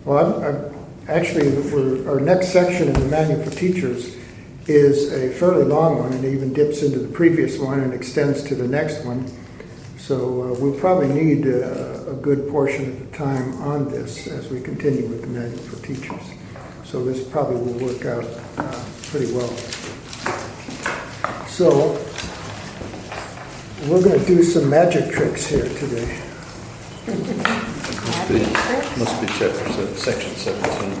Well, actually, our next section in the manual for teachers is a fairly long one, and it even dips into the previous one and extends to the next one. So we'll probably need a good portion of the time on this as we continue with the manual for teachers. So this probably will work out pretty well. So we're going to do some magic tricks here today. Must be section 17.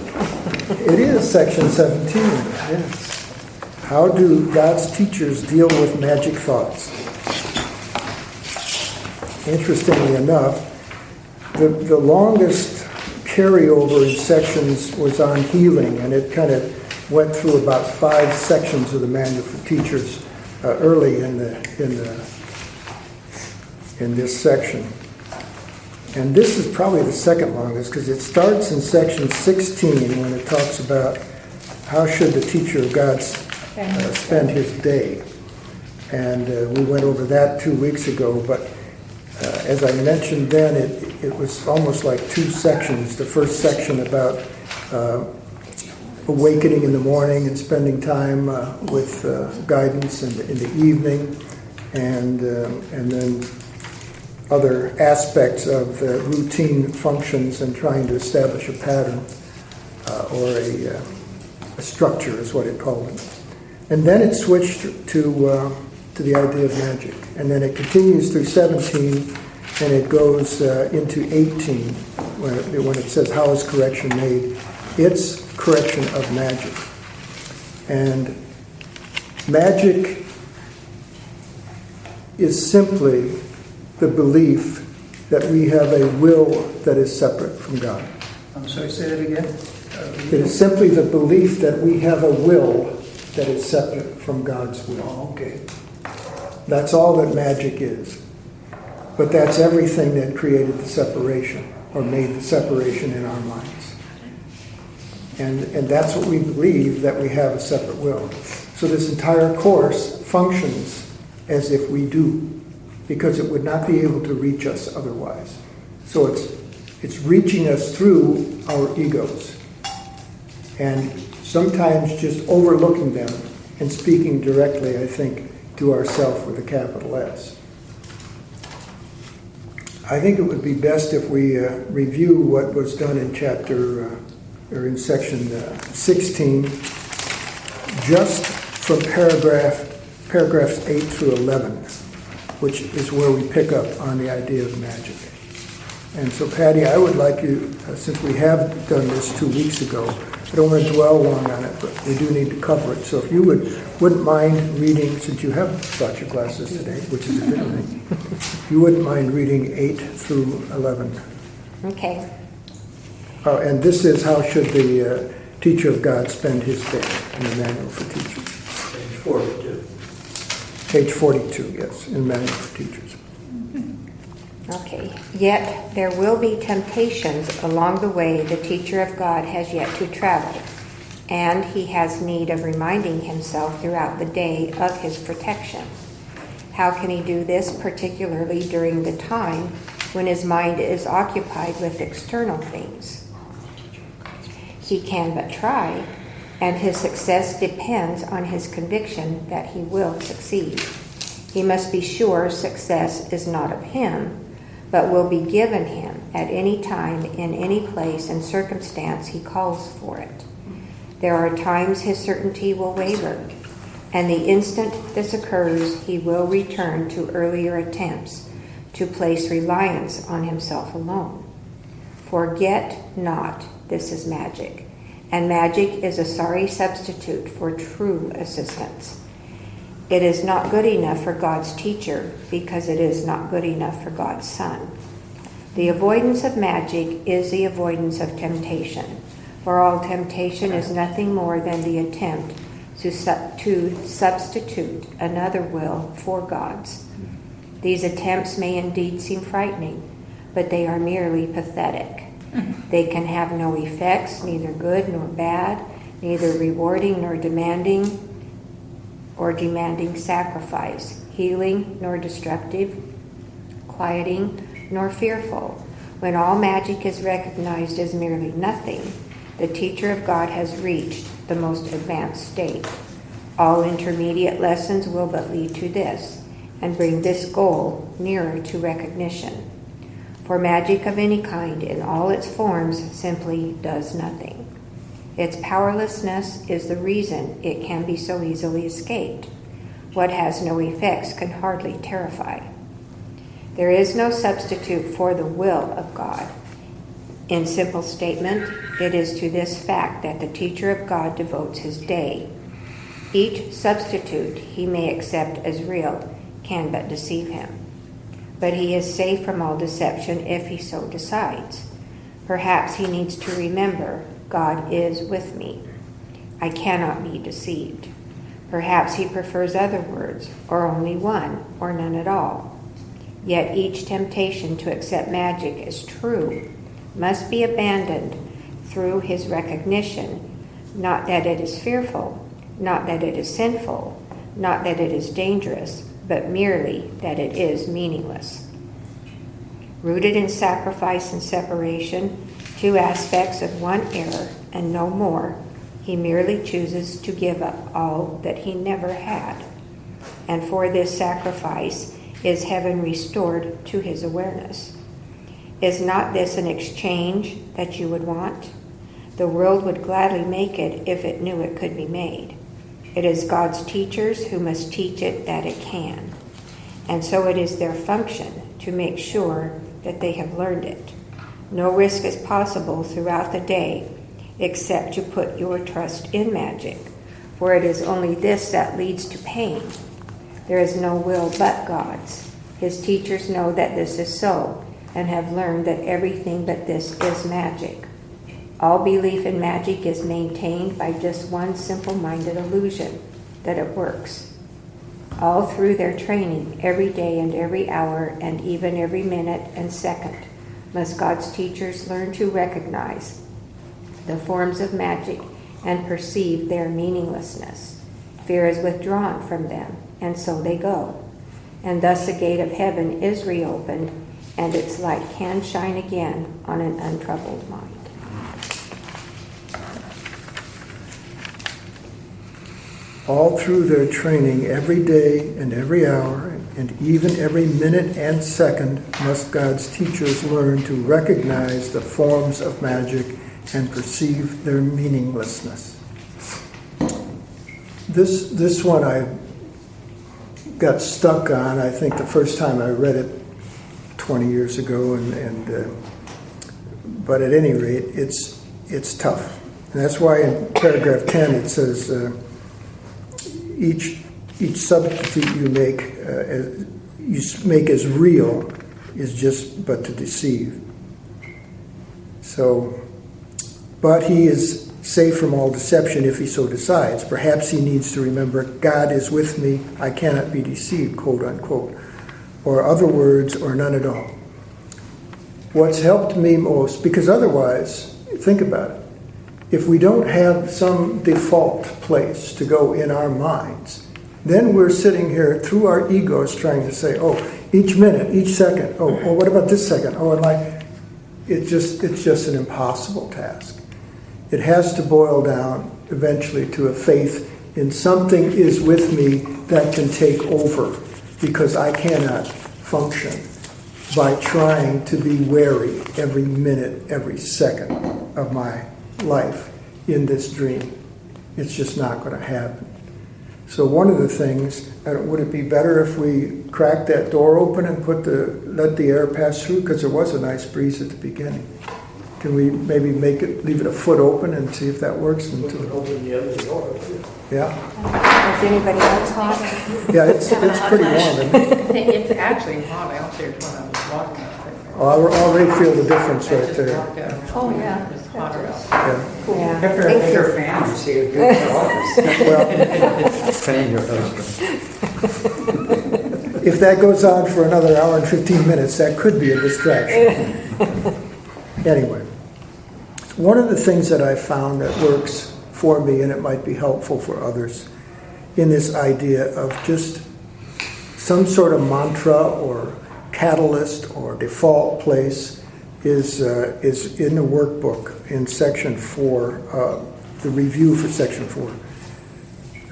It is section 17, yes. How do God's teachers deal with magic thoughts? Interestingly enough, the longest carryover in sections was on healing, and it kind of went through about 5 sections of the manual for teachers early in this section. And this is probably the second longest because it starts in section 16 when it talks about how should the teacher of God spend his day. And we went over that 2 weeks ago, but as I mentioned then, it was almost like 2 sections. The first section about awakening in the morning and spending time with guidance in the evening, and then other aspects of routine functions and trying to establish a pattern or a structure is what it called it. And then it switched to the idea of magic. And then it continues through 17 and it goes into 18 when it says, how is correction made? It's correction of magic. And magic is simply the belief that we have a will that is separate from God. I'm sorry, say that again. It is simply the belief that we have a will that is separate from God's will. Oh, okay. That's all that magic is. But that's everything that created the separation, or made the separation in our minds. And that's what we believe, that we have a separate will. So this entire course functions as if we do, because it would not be able to reach us otherwise. So it's reaching us through our egos. And sometimes just overlooking them and speaking directly, I think, to ourself with a capital S. I think it would be best if we review what was done in in section 16, just from paragraphs 8 through 11, which is where we pick up on the idea of magic. And so, Patty, I would like you, since we have done this 2 weeks ago, I don't want to dwell long on it, but we do need to cover it. So if you wouldn't mind reading, since you have brought your glasses today, which is a good thing, if you wouldn't mind reading 8 through 11. Okay. And this is how should the teacher of God spend his day in the manual for teachers. Page 42. Page 42, yes, in the manual for teachers. Okay. Yet there will be temptations along the way the teacher of God has yet to travel, and he has need of reminding himself throughout the day of his protection. How can he do this, particularly during the time when his mind is occupied with external things? He can but try, and his success depends on his conviction that he will succeed. He must be sure success is not of him, but will be given him at any time, in any place and circumstance he calls for it. There are times his certainty will waver, and the instant this occurs, he will return to earlier attempts to place reliance on himself alone. Forget not, this is magic, and magic is a sorry substitute for true assistance. It is not good enough for God's teacher because it is not good enough for God's son. The avoidance of magic is the avoidance of temptation, for all temptation is nothing more than the attempt to substitute another will for God's. These attempts may indeed seem frightening, but they are merely pathetic. They can have no effects, neither good nor bad, neither rewarding nor demanding sacrifice, healing nor destructive, quieting nor fearful. When all magic is recognized as merely nothing, the teacher of God has reached the most advanced state. All intermediate lessons will but lead to this, and bring this goal nearer to recognition. For magic of any kind in all its forms simply does nothing. Its powerlessness is the reason it can be so easily escaped. What has no effects can hardly terrify. There is no substitute for the will of God. In simple statement, it is to this fact that the teacher of God devotes his day. Each substitute he may accept as real can but deceive him. But he is safe from all deception if he so decides. Perhaps he needs to remember, God is with me. I cannot be deceived. Perhaps he prefers other words, or only one, or none at all. Yet each temptation to accept magic as true must be abandoned through his recognition, not that it is fearful, not that it is sinful, not that it is dangerous, but merely that it is meaningless. Rooted in sacrifice and separation, two aspects of one error and no more, he merely chooses to give up all that he never had. And for this sacrifice is heaven restored to his awareness. Is not this an exchange that you would want? The world would gladly make it if it knew it could be made. It is God's teachers who must teach it that it can. And so it is their function to make sure that they have learned it. No risk is possible throughout the day except to put your trust in magic, for it is only this that leads to pain. There is no will but God's. His teachers know that this is so, and have learned that everything but this is magic. All belief in magic is maintained by just one simple-minded illusion, that it works. All through their training, every day and every hour, and even every minute and second, must God's teachers learn to recognize the forms of magic and perceive their meaninglessness. Fear is withdrawn from them, and so they go. And thus the gate of heaven is reopened, and its light can shine again on an untroubled mind. All through their training, every day and every hour, and even every minute and second, must God's teachers learn to recognize the forms of magic and perceive their meaninglessness. This one I got stuck on, I think the first time I read it 20 years ago, but at any rate, it's tough. And that's why in paragraph 10 it says, each substitute you make as real is just but to deceive. So, but he is safe from all deception if he so decides. Perhaps he needs to remember, God is with me, I cannot be deceived, quote unquote, or other words, or none at all. What's helped me most, because otherwise, think about it, if we don't have some default place to go in our minds, then we're sitting here through our egos trying to say, oh, each minute, each second, oh, what about this second? Oh, and it's just an impossible task. It has to boil down eventually to a faith in something is with me that can take over, because I cannot function by trying to be wary every minute, every second of my life in this dream. It's just not going to happen. So one of the things, would it be better if we cracked that door open and let the air pass through? Because there was a nice breeze at the beginning. Can we maybe leave it a foot open and see if that works? Open the other door. Yeah. Is anybody else hot? Yeah, it's pretty warm. Isn't it? It's actually hot out there when I was walking up there. Oh, I already feel the difference I right just there. walked out. Oh, yeah. It's hotter out. Yeah. Yeah. If you're a fan, you see it good for all of us. Well, Fan your husband. if that goes on for another hour and 15 minutes, that could be a distraction. Anyway, one of the things that I found that works for me, and it might be helpful for others, in this idea of just some sort of mantra or catalyst or default place is in the workbook in section 4, the review for section 4.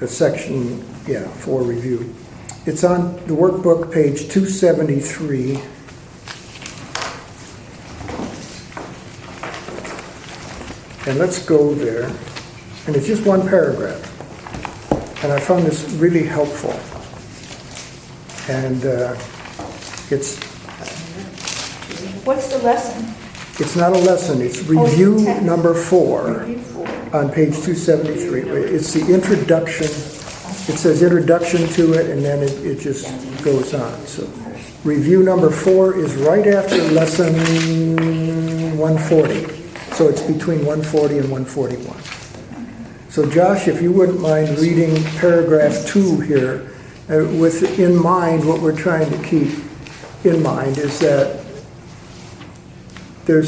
Section 4 review. It's on the workbook, page 273. And let's go there. And it's just one paragraph. And I found this really helpful. And What's the lesson? it's not a lesson, it's review text. number 4 Review 4. on page 273. It's the introduction. It says introduction to it, and then it just goes on. So review number 4 is right after lesson 140. So it's between 140 and 141. So Josh, if you wouldn't mind reading paragraph 2 here, with in mind, what we're trying to keep in mind is that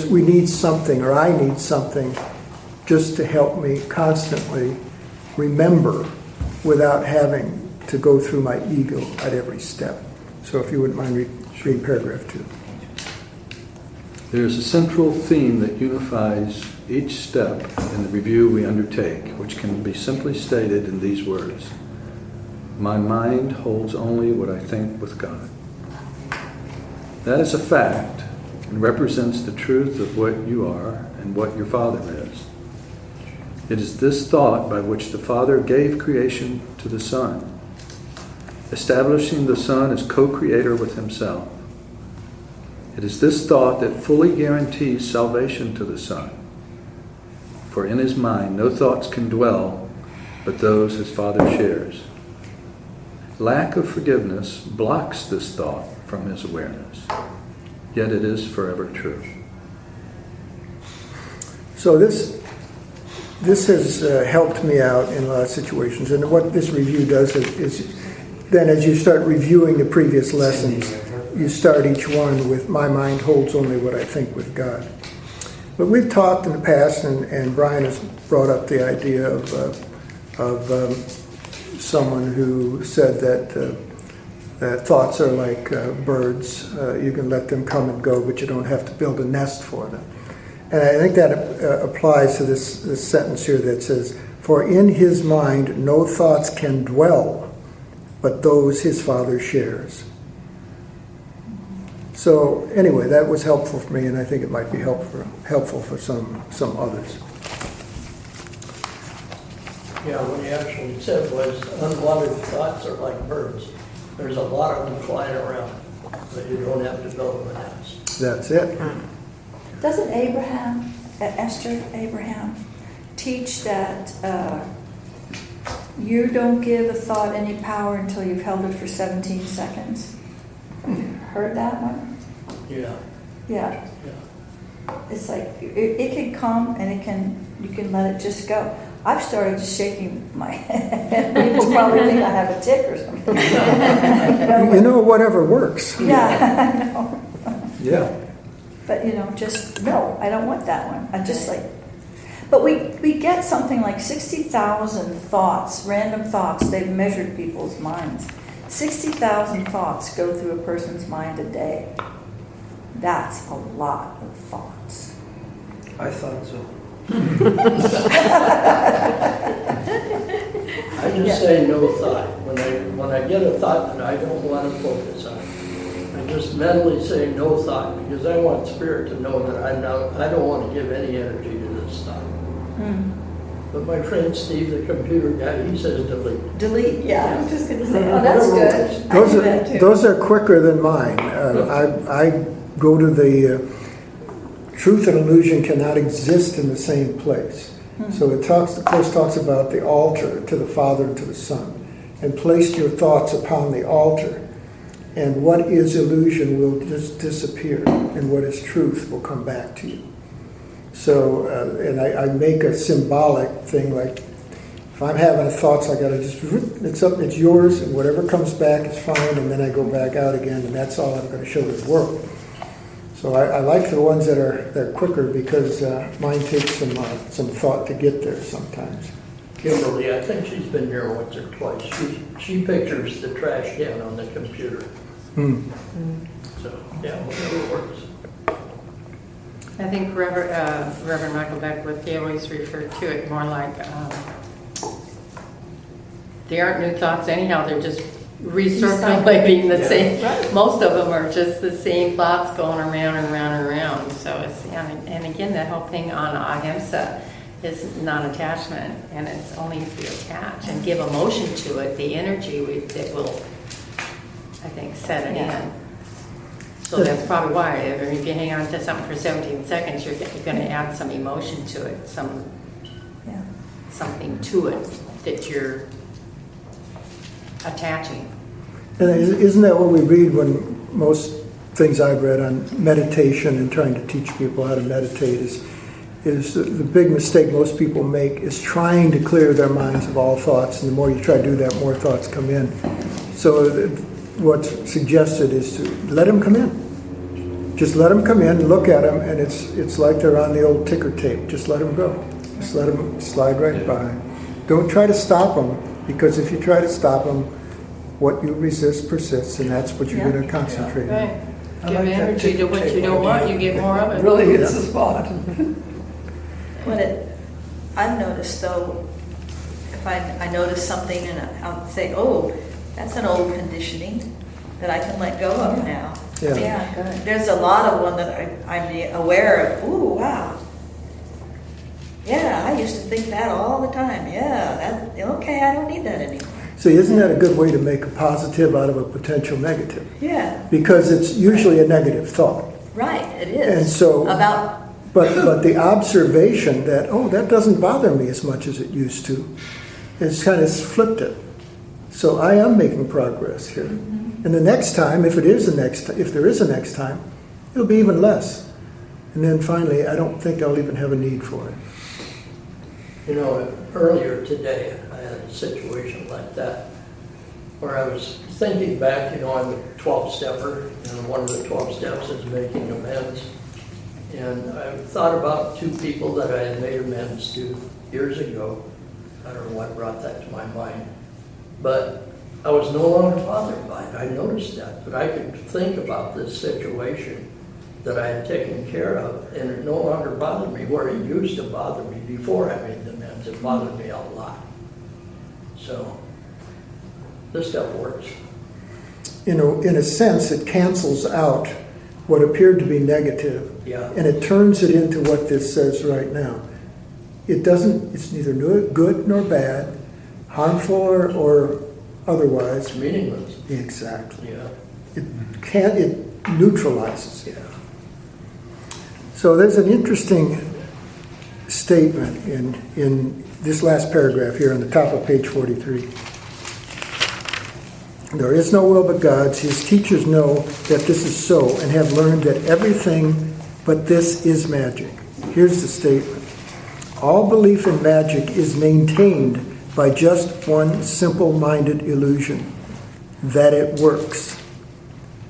we need something, or I need something, just to help me constantly remember without having to go through my ego at every step. So if you wouldn't mind reading paragraph 2. There is a central theme that unifies each step in the review we undertake, which can be simply stated in these words: my mind holds only what I think with God. That is a fact and represents the truth of what you are and what your Father is. It is this thought by which the Father gave creation to the Son, establishing the Son as co-creator with Himself. It is this thought that fully guarantees salvation to the Son, for in His mind no thoughts can dwell but those His Father shares. Lack of forgiveness blocks this thought from His awareness, yet it is forever true. So this has helped me out in a lot of situations. And what this review does is then as you start reviewing the previous lessons, you start each one with, my mind holds only what I think with God. But we've talked in the past, and Brian has brought up the idea of someone who said that thoughts are like birds. You can let them come and go, but you don't have to build a nest for them. And I think that applies to this sentence here that says, for in his mind no thoughts can dwell, but those his Father shares. So anyway, that was helpful for me, and I think it might be helpful for some others. Yeah, what he actually said was unwanted thoughts are like birds. There's a lot of them flying around, but you don't have to build them a nest. That's it. Doesn't Esther Abraham, teach that you don't give a thought any power until you've held it for 17 seconds? Heard that one? Yeah. Yeah. Yeah. It's like, it can come and you can let it just go. I've started just shaking my head. People probably think I have a tick or something. You know, whatever works. Yeah, I know. Yeah. But, just, no, I don't want that one. I just like, but we get something like 60,000 thoughts, random thoughts. They've measured people's minds. 60,000 thoughts go through a person's mind a day. That's a lot of thoughts. I thought so. I just say no thought. When I get a thought that I don't want to focus on, I just mentally say no thought, because I want Spirit to know that I don't want to give any energy to this thought. But my friend Steve, the computer guy, he says delete. Delete, yeah, I was just going to say, oh, that's good. I do that too. Those are quicker than mine. I go to the truth and illusion cannot exist in the same place. So the Course talks about the altar to the Father and to the Son, and place your thoughts upon the altar, and what is illusion will just disappear, and what is truth will come back to you. So, and I make a symbolic thing, like if I'm having a thoughts, I gotta just, it's yours, and whatever comes back is fine, and then I go back out again, and that's all I'm going to show to the world. So I like the ones that are quicker, because mine takes some thought to get there sometimes. Kimberly, I think she's been here once or twice. She pictures the trash can on the computer. So, yeah, whatever works. I think Reverend Michael Beckwith, he always referred to it more like, they aren't new thoughts anyhow, they're just recirculating the same. Most of them are just the same thoughts going around and around and around. So it's, and again, that whole thing on ahimsa is non-attachment, and it's only if you attach and give emotion to it, the energy that will, I think, set it in. So that's probably why, if you hang on to something for 17 seconds, you're going to add some emotion to it, something to it that you're attaching. And isn't that what we read when most things I've read on meditation and trying to teach people how to meditate is the big mistake most people make is trying to clear their minds of all thoughts, and the more you try to do that, more thoughts come in. So what's suggested is to let them come in. Just let them come in, look at them, and it's like they're on the old ticker tape. Just let them go. Just let them slide right by. Don't try to stop them, because if you try to stop them, what you resist persists, and that's what you're going to concentrate on. Right. Give energy to what you don't want, you get more of it. Really hits the spot. I've noticed though, if I notice something and I'll say, oh, that's an old conditioning that I can let go of now. Yeah. Good. There's a lot of one that I'm aware of. Ooh, wow. Yeah, I used to think that all the time. Yeah, okay, I don't need that anymore. See, isn't that a good way to make a positive out of a potential negative? Yeah. Because it's usually a negative thought. Right, it is. And so, about but the observation that, oh, that doesn't bother me as much as it used to, has kind of flipped it. So I am making progress here. Mm-hmm. And the next time, if there is a next time, it'll be even less. And then finally, I don't think I'll even have a need for it. You know, earlier today, I had a situation like that where I was thinking back, you know, I'm a 12-stepper, and one of the 12 steps is making amends. And I thought about two people that I had made amends to years ago. I don't know what brought that to my mind. But I was no longer bothered by it. I noticed that. But I could think about this situation that I had taken care of, and it no longer bothered me where it used to bother me before I made the amends. It bothered me a lot. So this stuff works. You know, in a sense, it cancels out what appeared to be negative, and it turns it into what this says right now. It's neither good nor bad, harmful or otherwise. It's meaningless. Exactly. Yeah. It neutralizes it. So there's an interesting statement in this last paragraph here on the top of page 43. There is no will but God's. His teachers know that this is so and have learned that everything but this is magic. Here's the statement. All belief in magic is maintained by just one simple-minded illusion, that it works.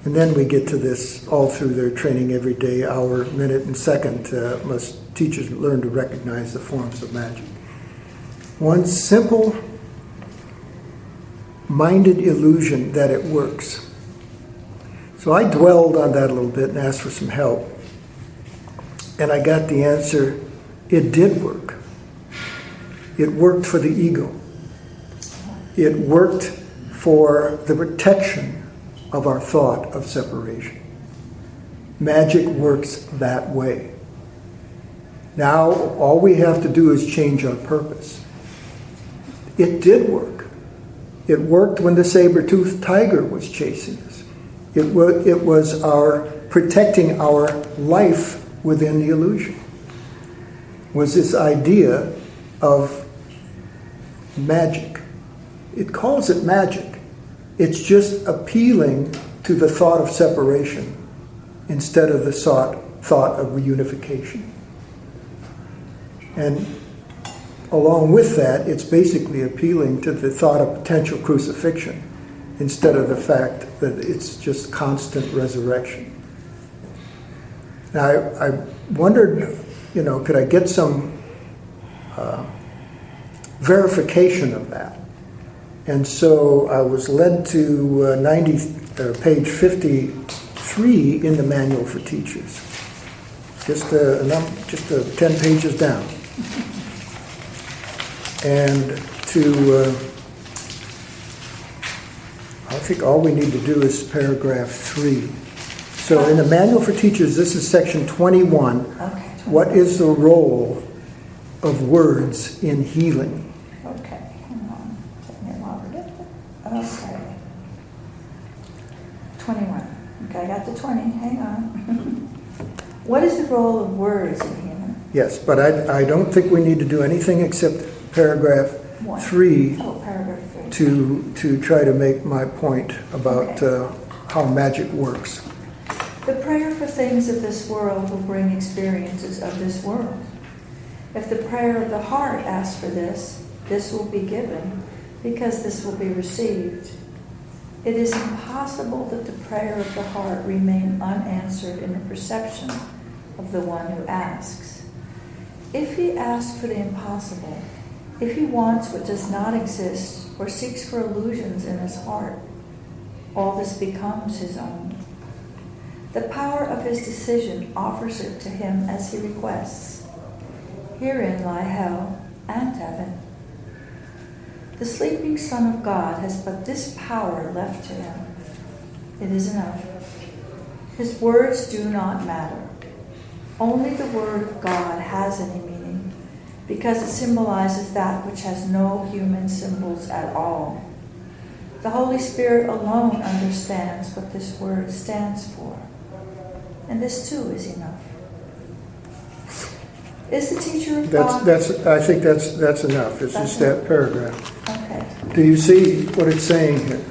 And then we get to this all through their training every day, hour, minute, and second. Must teachers learn to recognize the forms of magic. One simple-minded illusion that it works. So I dwelled on that a little bit and asked for some help. And I got the answer, it did work. It worked for the ego. It worked for the protection of our thought of separation. Magic works that way. Now, all we have to do is change our purpose. It did work. It worked when the saber-toothed tiger was chasing us. It was our protecting our life within the illusion. Was this idea of magic. It calls it magic. It's just appealing to the thought of separation instead of the thought of reunification. And along with that, it's basically appealing to the thought of potential crucifixion instead of the fact that it's just constant resurrection. Now, I wondered, could I get some verification of that? And so I was led to page 53 in the Manual for Teachers. just 10 pages down. And I think all we need to do is paragraph 3. So in the Manual for Teachers, this is section 21. Okay. What is the role of words in healing? Okay, hang on. Take me a while to get there. Okay. 21. Okay, I got the 20. Hang on. What is the role of words in healing? Yes, but I don't think we need to do anything except paragraph 3 Oh, paragraph 3. to try to make my point about how magic works. The prayer for things of this world will bring experiences of this world. If the prayer of the heart asks for this, this will be given, because this will be received. It is impossible that the prayer of the heart remain unanswered in the perception of the one who asks. If he asks for the impossible, if he wants what does not exist or seeks for illusions in his heart, all this becomes his own. The power of his decision offers it to him as he requests. Herein lie hell and heaven. The sleeping Son of God has but this power left to him. It is enough. His words do not matter. Only the Word of God has any meaning, because it symbolizes that which has no human symbols at all. The Holy Spirit alone understands what this word stands for. And this too is enough. Is the teacher of God... I think that's enough. It's just that paragraph. Okay. Do you see what it's saying here?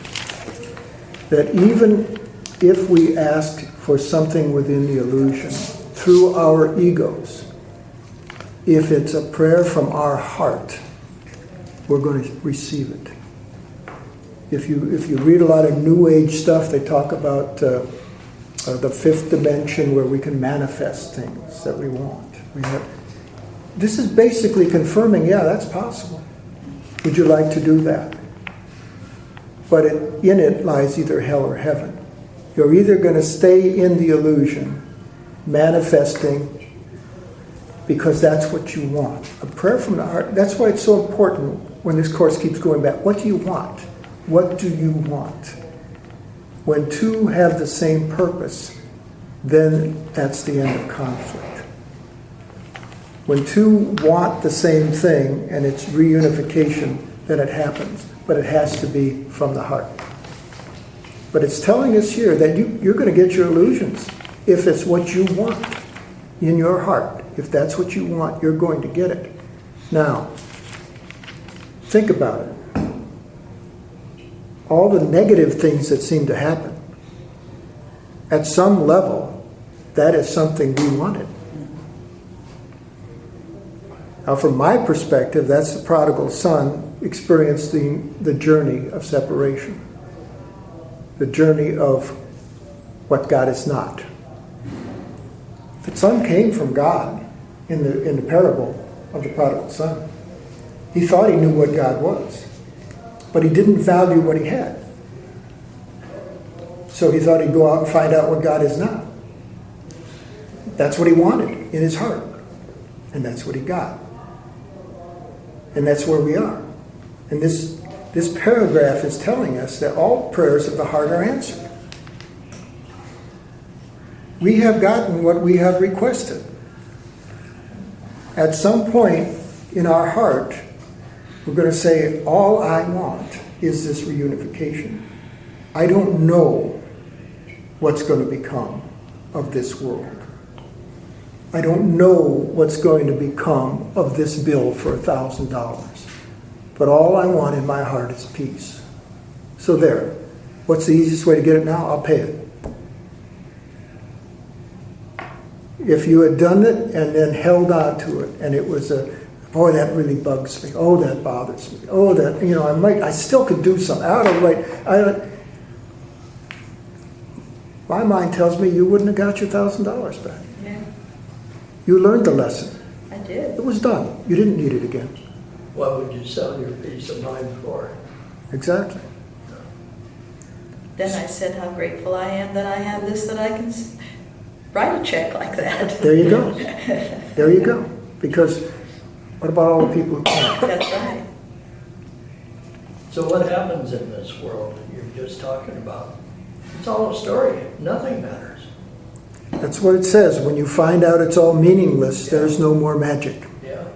That even if we ask for something within the illusion through our egos, if it's a prayer from our heart, we're going to receive it. If you read a lot of New Age stuff, they talk about the fifth dimension where we can manifest things that we want. This is basically confirming, yeah, that's possible. Would you like to do that? But in it lies either hell or heaven. You're either going to stay in the illusion, manifesting, because that's what you want. A prayer from the heart. That's why it's so important when this course keeps going back. What do you want? What do you want? When two have the same purpose, then that's the end of conflict. When two want the same thing and it's reunification, then it happens. But it has to be from the heart. But it's telling us here that you're going to get your illusions if it's what you want in your heart. If that's what you want, you're going to get it. Now, think about it. All the negative things that seem to happen, at some level, that is something we wanted. Now, from my perspective, that's the prodigal son experiencing the journey of separation, the journey of what God is not. The son came from God in the parable of the prodigal son. He thought he knew what God was, but he didn't value what he had. So he thought he'd go out and find out what God is not. That's what he wanted in his heart, and that's what he got. And that's where we are. And this paragraph is telling us that all prayers of the heart are answered. We have gotten what we have requested. At some point in our heart, we're going to say, all I want is this reunification. I don't know what's going to become of this world. I don't know what's going to become of this bill for $1,000. But all I want in my heart is peace. So there. What's the easiest way to get it now? I'll pay it. If you had done it and then held on to it, and it was boy, that really bugs me. Oh, that bothers me. Oh, that, I still could do something. My mind tells me you wouldn't have got your $1,000 back. Yeah, You learned the lesson. I did. It was done. You didn't need it again. What would you sell your peace of mind for? Exactly. Then I said how grateful I am that I have this, that I can Write a check like that. There you go. There you go. Because what about all the people who can't? That's right. So what happens in this world you're just talking about? It's all a story. Nothing matters. That's what it says. When you find out it's all meaningless, there's no more magic. Yeah.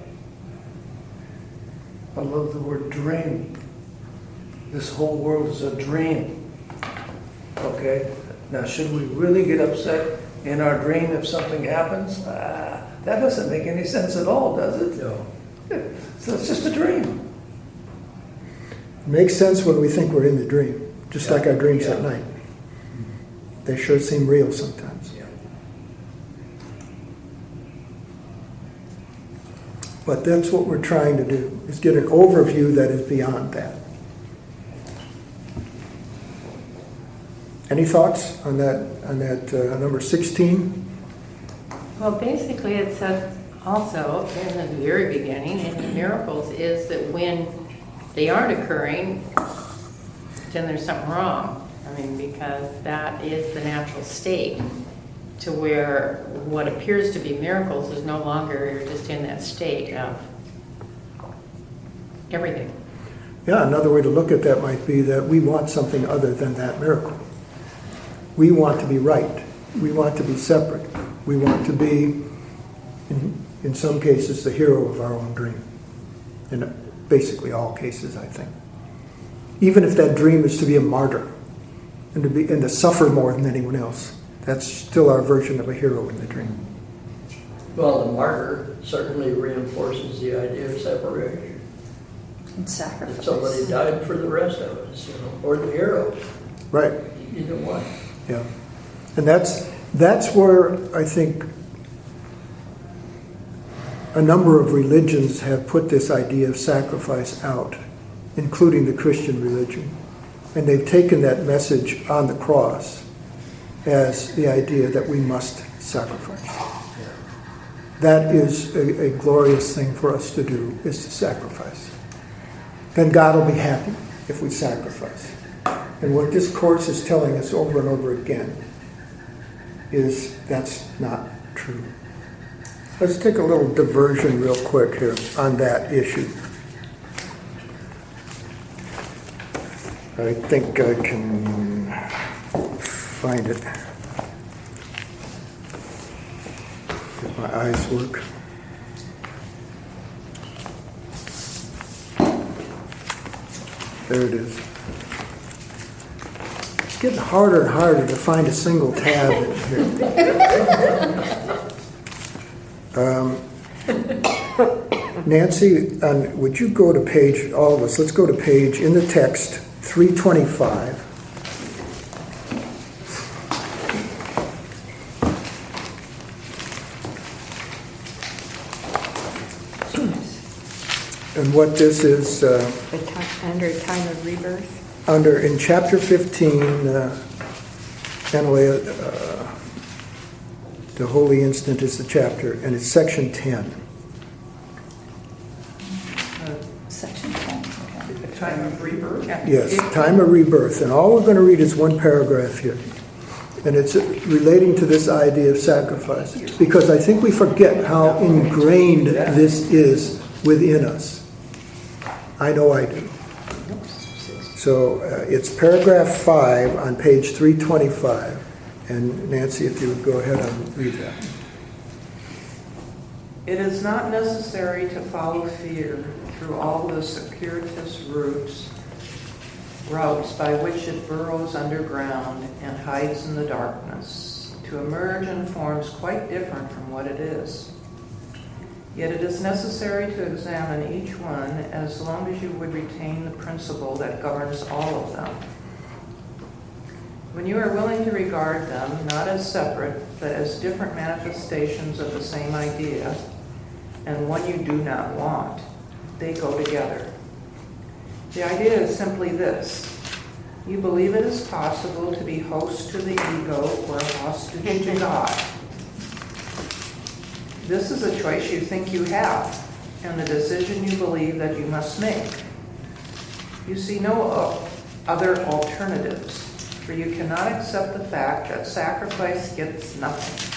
I love the word dream. This whole world is a dream. Okay? Now, should we really get upset in our dream if something happens? That doesn't make any sense at all, does it? No. So it's just a dream. It makes sense when we think we're in the dream, just like our dreams at Yeah. night. They sure seem real sometimes. Yeah. But that's what we're trying to do, is get an overview that is beyond that. Any thoughts on that number 16? Well, basically, it says also in the very beginning, in the miracles, is that when they aren't occurring, then there's something wrong. I mean, because that is the natural state to where what appears to be miracles is no longer, you're just in that state of everything. Yeah, another way to look at that might be that we want something other than that miracle. We want to be right. We want to be separate. We want to be, in some cases, the hero of our own dream. In basically all cases, I think. Even if that dream is to be a martyr and to suffer more than anyone else, that's still our version of a hero in the dream. Well, the martyr certainly reinforces the idea of separation. And That sacrifice. somebody died for the rest of us, or the hero, Right. either one. Yeah. And that's where I think a number of religions have put this idea of sacrifice out, including the Christian religion. And they've taken that message on the cross as the idea that we must sacrifice. That is a glorious thing for us to do, is to sacrifice. Then God will be happy if we sacrifice. And what this course is telling us over and over again is that's not true. Let's take a little diversion real quick here on that issue. I think I can find it. If my eyes work. There it is. It's getting harder and harder to find a single tab in here. Nancy, would you go to page, all of us, let's go to page, in the text, 325. And what this is, Under time of rebirth. in chapter 15, anyway, the holy instant is the chapter, and it's section 10. Section 10, okay. The time of rebirth? Yes, time of rebirth. And all we're going to read is one paragraph here. And it's relating to this idea of sacrifice. Because I think we forget how ingrained this is within us. I know I do. So it's paragraph 5 on page 325. And Nancy, if you would go ahead and read that. It is not necessary to follow fear through all the circuitous routes by which it burrows underground and hides in the darkness, to emerge in forms quite different from what it is. Yet it is necessary to examine each one as long as you would retain the principle that governs all of them. When you are willing to regard them not as separate, but as different manifestations of the same idea, and one you do not want, they go together. The idea is simply this. You believe it is possible to be host to the ego or hostage to God. This is a choice you think you have, and the decision you believe that you must make. You see no other alternatives, for you cannot accept the fact that sacrifice gets nothing.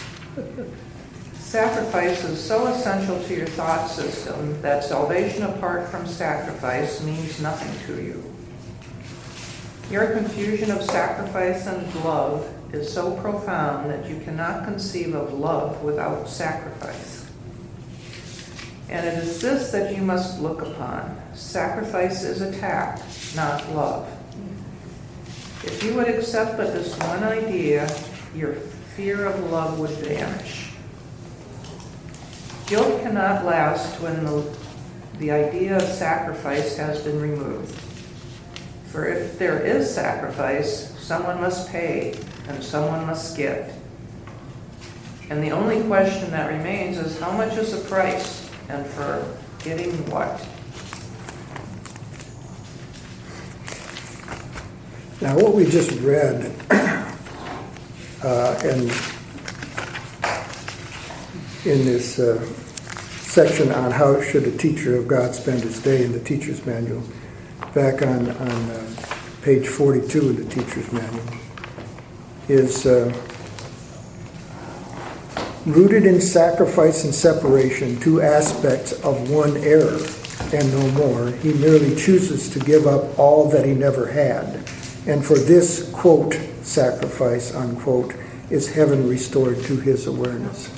Sacrifice is so essential to your thought system that salvation apart from sacrifice means nothing to you. Your confusion of sacrifice and love is so profound that you cannot conceive of love without sacrifice. And it is this that you must look upon. Sacrifice is attack, not love. If you would accept but this one idea, your fear of love would vanish. Guilt cannot last when the idea of sacrifice has been removed. For if there is sacrifice, someone must pay and someone must get. And the only question that remains is how much is the price and for getting what? Now, what we just read, and in this section on how should a teacher of God spend his day in the teacher's manual, back on page 42 of the teacher's manual, is rooted in sacrifice and separation, two aspects of one error and no more. He merely chooses to give up all that he never had. And for this, quote, sacrifice, unquote, is heaven restored to his awareness.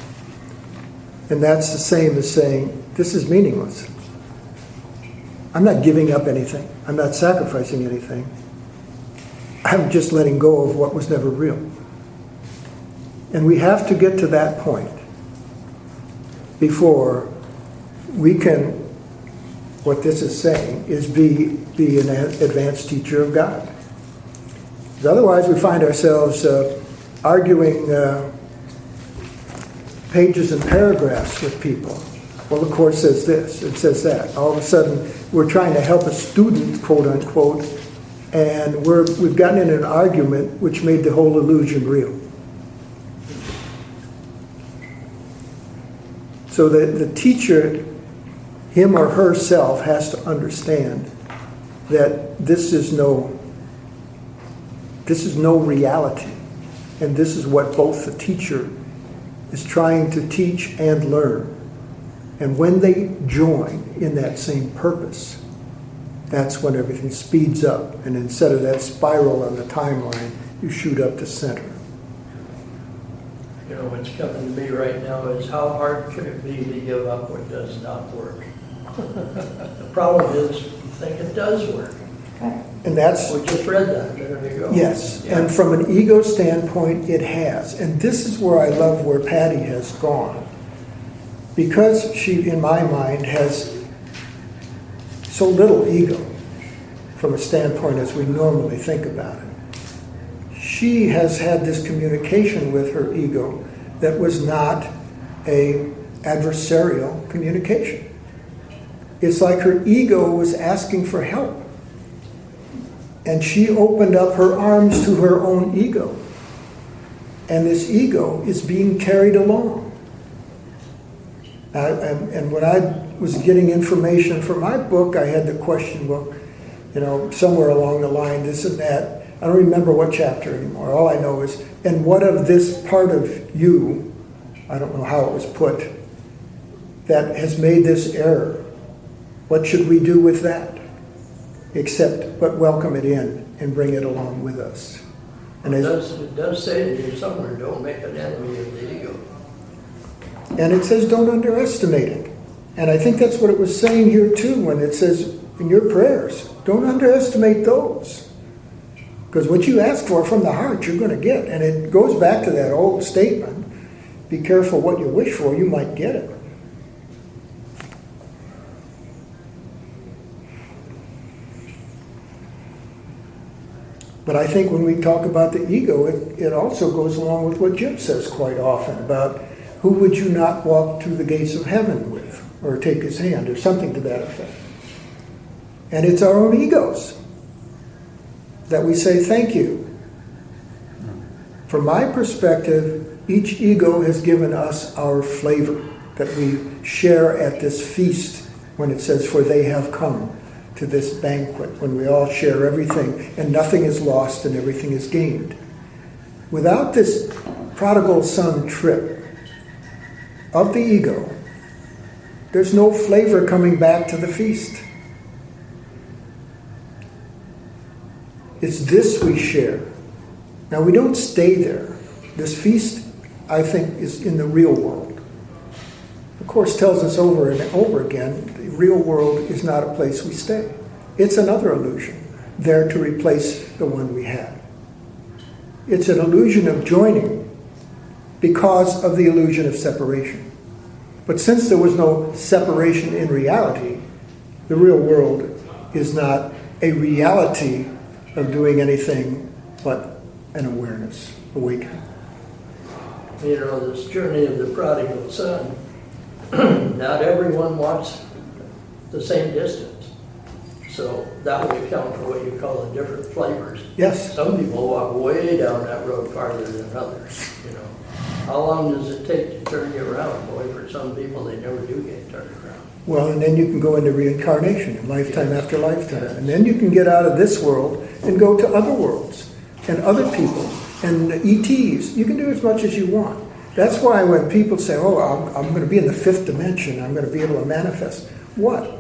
And that's the same as saying, this is meaningless. I'm not giving up anything. I'm not sacrificing anything. I'm just letting go of what was never real. And we have to get to that point before we can, what this is saying, is be an advanced teacher of God. Because otherwise we find ourselves arguing pages and paragraphs with people. Well, the Course says this, it says that. All of a sudden, we're trying to help a student, quote unquote, and we've gotten in an argument which made the whole illusion real. So the teacher, him or herself, has to understand that this is no reality. And this is what both the teacher is trying to teach and learn. And when they join in that same purpose, that's when everything speeds up. And instead of that spiral on the timeline, you shoot up to center. You know, what's coming to me right now is how hard could it be to give up what does not work? The problem is, you think it does work. And that's... We just read that a minute ago. Yes, Yeah. and from an ego standpoint, it has. And this is where I love where Patty has gone. Because she, in my mind, has so little ego from a standpoint as we normally think about it. She has had this communication with her ego that was not a adversarial communication. It's like her ego was asking for help. And she opened up her arms to her own ego. And this ego is being carried along. And when I was getting information for my book, I had the question, well, you know, somewhere along the line, this and that. I don't remember what chapter anymore. All I know is, and what of this part of you, I don't know how it was put, that has made this error? What should we do with that? Except but welcome it in and bring it along with us. And It does say to you somewhere, don't make an enemy of the ego. And it says don't underestimate it. And I think that's what it was saying here too when it says in your prayers, don't underestimate those. Because what you ask for from the heart, you're going to get. And it goes back to that old statement, be careful what you wish for, you might get it. But I think when we talk about the ego, it also goes along with what Jim says quite often about who would you not walk through the gates of heaven with, or take his hand, or something to that effect. And it's our own egos that we say thank you. From my perspective, each ego has given us our flavor that we share at this feast when it says, for they have come to this banquet, when we all share everything and nothing is lost and everything is gained. Without this prodigal son trip, of the ego, there's no flavor coming back to the feast. It's this we share. Now, we don't stay there. This feast, I think, is in the real world. The Course tells us over and over again, the real world is not a place we stay. It's another illusion, there to replace the one we had. It's an illusion of joining because of the illusion of separation. But since there was no separation in reality, the real world is not a reality of doing anything but an awareness, awakening. You know, this journey of the prodigal son, not everyone wants the same distance. So that would account for what you call the different flavors. Yes. Some people walk way down that road farther than others, you know. How long does it take to turn you around? Boy, for some people, they never do get turned around. Well, and then you can go into reincarnation, lifetime after lifetime. And then you can get out of this world and go to other worlds and other people and ETs. You can do as much as you want. That's why when people say, oh, I'm going to be in the fifth dimension, I'm going to be able to manifest. What?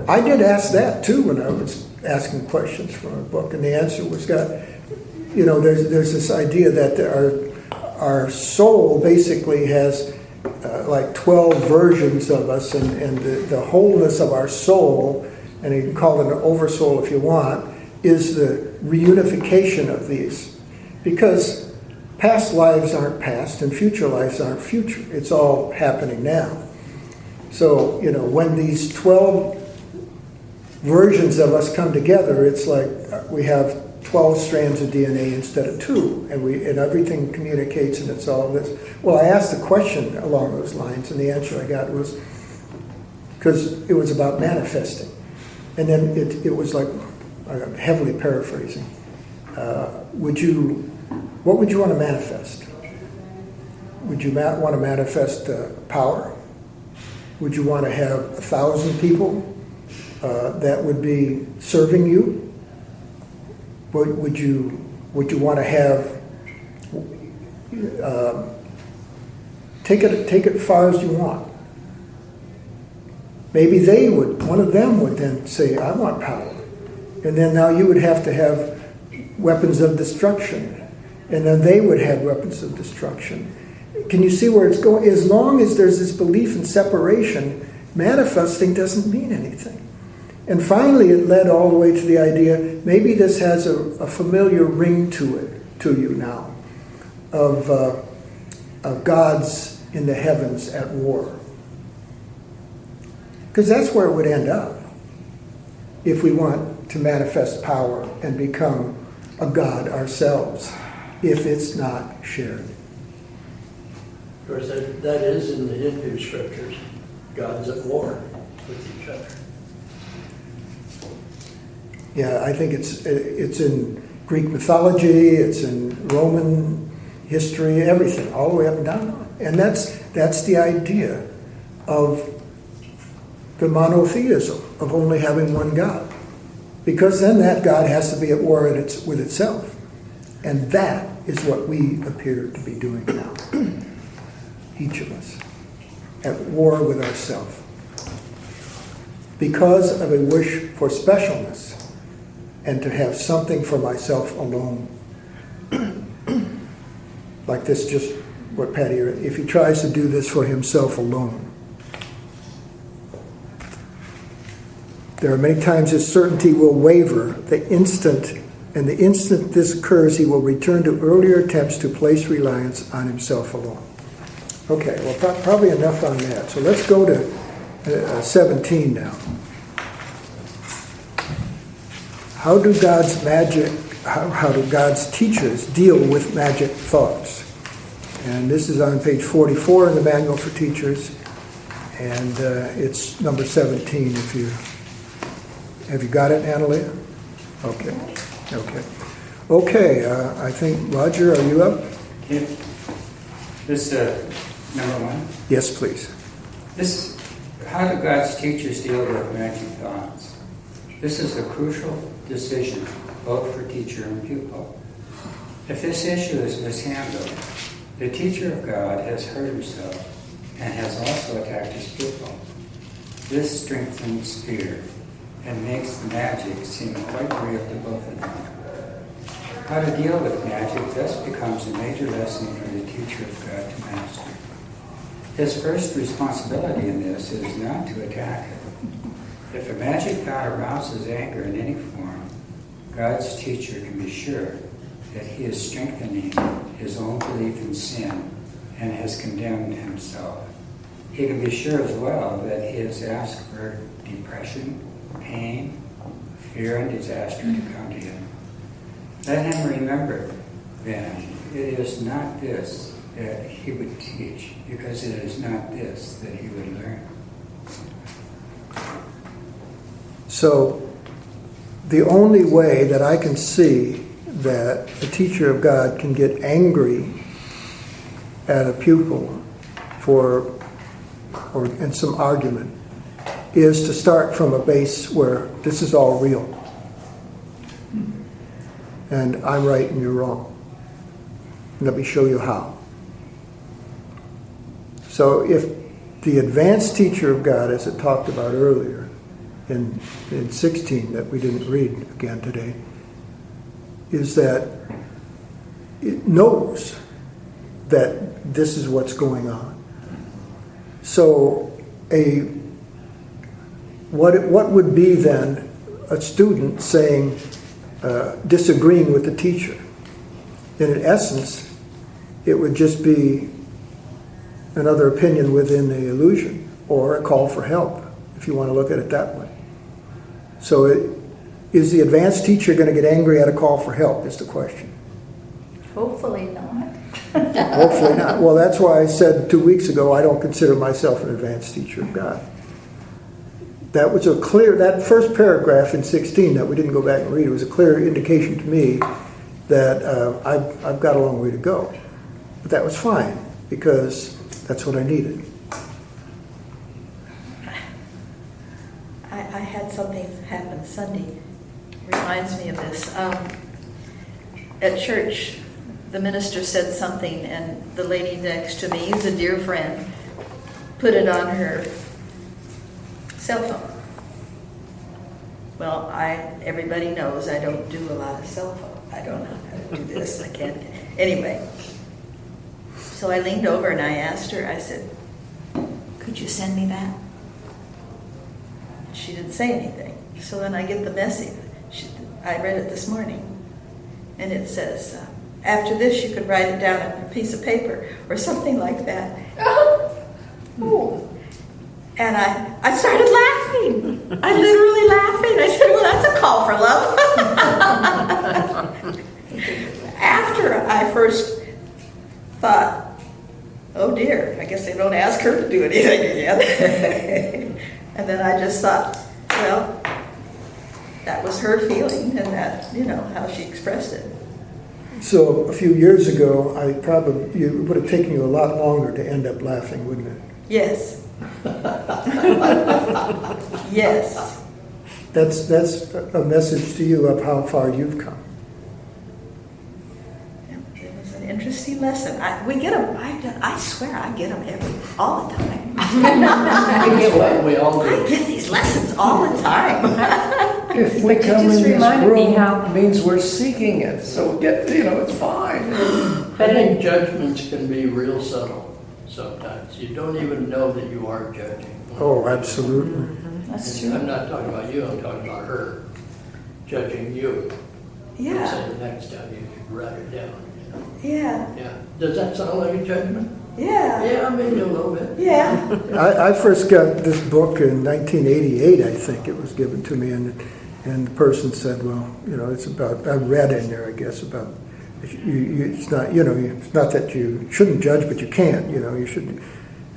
I did ask that too when I was asking questions from a book, and the answer was, there's this idea that our soul basically has like 12 versions of us, and the wholeness of our soul, and you can call it an oversoul if you want, is the reunification of these. Because past lives aren't past and future lives aren't future. It's all happening now. So, when these 12 versions of us come together, it's like we have 12 strands of DNA instead of 2, and everything communicates, and it's all this. Well, I asked a question along those lines, and the answer I got was, because it was about manifesting. And then it was like, I'm heavily paraphrasing, what would you want to manifest? Would you want to manifest power? Would you want to have 1,000 people that would be serving you? Would you want to have take it as far as you want? Maybe one of them would then say, I want power. And then now you would have to have weapons of destruction. And then they would have weapons of destruction. Can you see where it's going? As long as there's this belief in separation, manifesting doesn't mean anything. And finally, it led all the way to the idea, maybe this has a familiar ring to you now, of gods in the heavens at war. Because that's where it would end up, if we want to manifest power and become a god ourselves, if it's not shared. Of course, that is in the Hindu scriptures, gods at war with each other. Yeah, I think it's in Greek mythology, it's in Roman history, everything, all the way up and down. And that's the idea of the monotheism, of only having one God. Because then that God has to be at war with itself. And that is what we appear to be doing now. Each of us. At war with ourselves. Because of a wish for specialness. And to have something for myself alone. Like this, just what Patty, if he tries to do this for himself alone. There are many times his certainty will waver the instant this occurs, he will return to earlier attempts to place reliance on himself alone. Okay, well, probably enough on that. So let's go to 17 now. How do God's teachers deal with magic thoughts? And this is on page 44 in the Manual for Teachers, and it's number 17 if you... Have you got it, Analia? Okay, I think, Roger, are you up? Yeah. This number 1? Yes, please. How do God's teachers deal with magic thoughts? This is a crucial decision, both for teacher and pupil. If this issue is mishandled, the teacher of God has hurt himself and has also attacked his pupil. This strengthens fear and makes the magic seem quite real to both of them. How to deal with magic thus becomes a major lesson for the teacher of God to master. His first responsibility in this is not to attack it. If a magic thought arouses anger in any form, God's teacher can be sure that he is strengthening his own belief in sin and has condemned himself. He can be sure as well that he has asked for depression, pain, fear, and disaster to come to him. Let him remember, then, it is not this that he would teach, because it is not this that he would learn. So, the only way that I can see that a teacher of God can get angry at a pupil in some argument is to start from a base where this is all real. And I'm right and you're wrong. Let me show you how. So if the advanced teacher of God, as it talked about earlier in 16 that we didn't read again today, is that it knows that this is what's going on. So what would be then a student saying, disagreeing with the teacher? In essence, it would just be another opinion within the illusion, or a call for help, if you want to look at it that way. So is the advanced teacher going to get angry at a call for help, is the question. Hopefully not. Hopefully not. Well, that's why I said 2 weeks ago, I don't consider myself an advanced teacher of God. That was that first paragraph in 16 that we didn't go back and read, it was a clear indication to me that I've got a long way to go. But that was fine, because that's what I needed. I had something happen Sunday, reminds me of this. At church, the minister said something, and the lady next to me, who's a dear friend, put it on her cell phone. Well, everybody knows I don't do a lot of cell phone. I don't know how to do this. I can't. Anyway, so I leaned over and I asked her, I said, could you send me that? She didn't say anything. So then I get the message. I read it this morning. And it says, after this you could write it down on a piece of paper or something like that. Ooh. And I started laughing. I literally laughing. I said, well, that's a call for love. After I first thought, oh dear, I guess they don't ask her to do anything again. And then I just thought, well, that was her feeling, and that, how she expressed it. So a few years ago, it would have taken you a lot longer to end up laughing, wouldn't it? Yes. Yes. That's a message to you of how far you've come. It was an interesting lesson. We get them. I swear I get them all the time. We all I do. get these lessons all the time. If we But you come just in this reminded me room, how- it means we're seeking it, so it's fine. I think judgments can be real subtle sometimes. You don't even know that you are judging. Oh, absolutely. That's And true. I'm not talking about you, I'm talking about her judging you. Yeah. So the next time you could write it down. Yeah. Yeah. Does that sound like a judgment? Yeah. Yeah, maybe a little bit. Yeah. I first got this book in 1988, I think it was given to me, and the person said, well, it's about, I read in there, I guess, about, it's not, it's not that you shouldn't judge, but you can't, you should.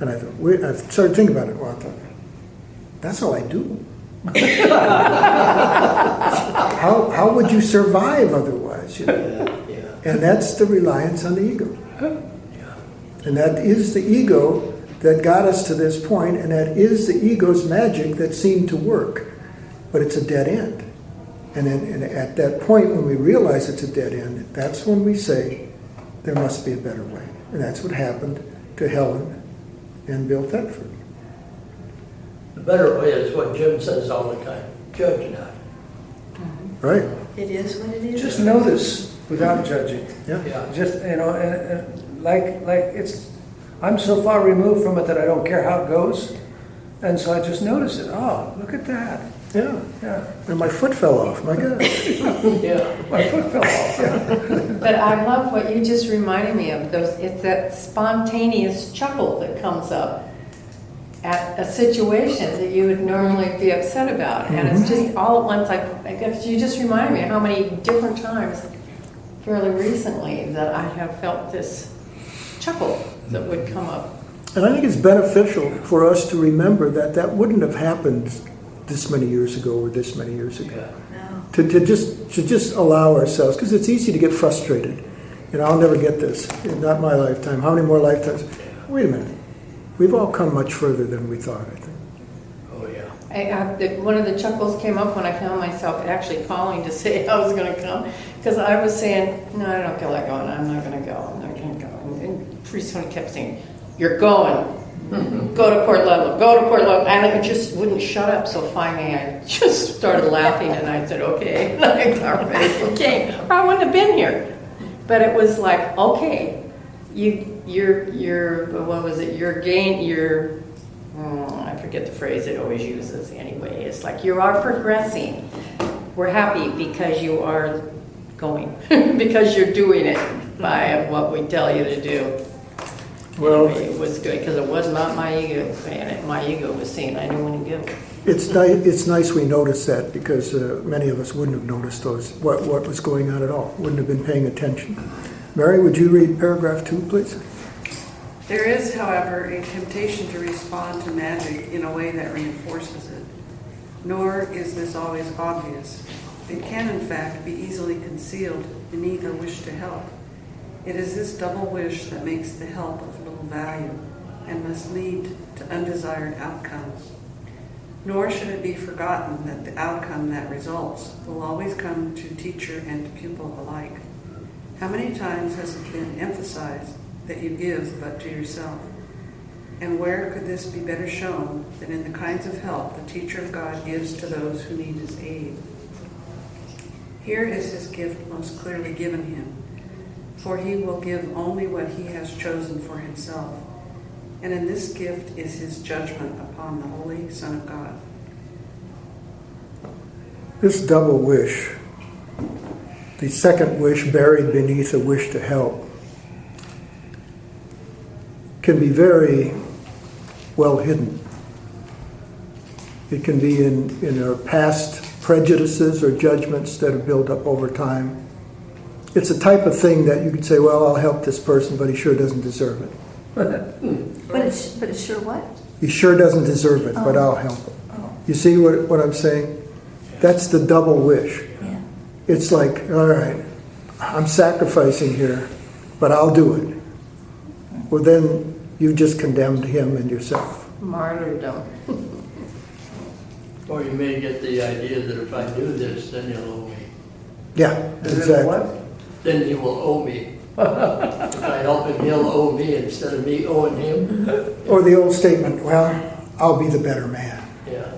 And I thought, I started thinking about it. Well, I thought, that's all I do. How would you survive otherwise? Yeah. And that's the reliance on the ego. And that is the ego that got us to this point, and that is the ego's magic that seemed to work. But it's a dead end. And at that point, when we realize it's a dead end, that's when we say, there must be a better way. And that's what happened to Helen and Bill Thetford. The better way is what Jim says all the time, judge not. Right, It is what it is. Just notice without judging. yeah. Yeah. Just, like it's, I'm so far removed from it that I don't care how it goes. And so I just notice it. Oh, look at that. Yeah, Yeah. and my foot fell off, my God. Yeah. My foot fell off. Yeah. But I love what you just reminded me of. It's that spontaneous chuckle that comes up at a situation that you would normally be upset about. And it's just all at once, I guess you just reminded me how many different times fairly recently that I have felt this chuckle that would come up. And I think it's beneficial for us to remember that that wouldn't have happened this many years ago or this many years ago. No. To just allow ourselves, because it's easy to get frustrated. You know, I'll never get this, not my lifetime. How many more lifetimes? Wait a minute. We've all come much further than we thought, I think. Oh, yeah. One of the chuckles came up when I found myself actually calling to say I was going to come, because I was saying, no, I don't feel like going. I'm not going to go. I'm not going to go. And pretty soon he kept saying, you're going. Go to Port Ludlow. Go to Port Ludlow. And I just wouldn't shut up. So finally I just started laughing and I said, okay. And I got ready and came. Or I wouldn't have been here. But it was like, okay, you're what was it? I forget the phrase it always uses anyway. It's like you are progressing. We're happy because you are going, because you're doing it by what we tell you to do. Well, Anyway, it was good because it was not my ego saying it. My ego was saying I knew when to go. it's nice we noticed that, because many of us wouldn't have noticed what was going on at all, wouldn't have been paying attention. Mary, would you read paragraph 2, please? There is, however, a temptation to respond to magic in a way that reinforces it. Nor is this always obvious. It can, in fact, be easily concealed beneath a wish to help. It is this double wish that makes the help of little value and must lead to undesired outcomes. Nor should it be forgotten that the outcome that results will always come to teacher and pupil alike. How many times has it been emphasized that you give but to yourself? And where could this be better shown than in the kinds of help the teacher of God gives to those who need his aid? Here is his gift most clearly given him, for he will give only what he has chosen for himself. And in this gift is his judgment upon the Holy Son of God. This double wish, the second wish buried beneath a wish to help, can be very well hidden. It can be in our past prejudices or judgments that have built up over time. It's a type of thing that you could say, well, I'll help this person, but he sure doesn't deserve it. But it's sure what? He sure doesn't deserve it, but I'll help him. Oh, You see what I'm saying? That's the double wish. yeah. It's like, all right, I'm sacrificing here, but I'll do it. Well, then you've just condemned him and yourself. Martyrdom. Or you may get the idea that if I do this, then he'll owe me. Yeah, Is it exactly. what? Then he will owe me. If I help him, he'll owe me instead of me owing him. Or the old statement, well, I'll be the better man. Yeah.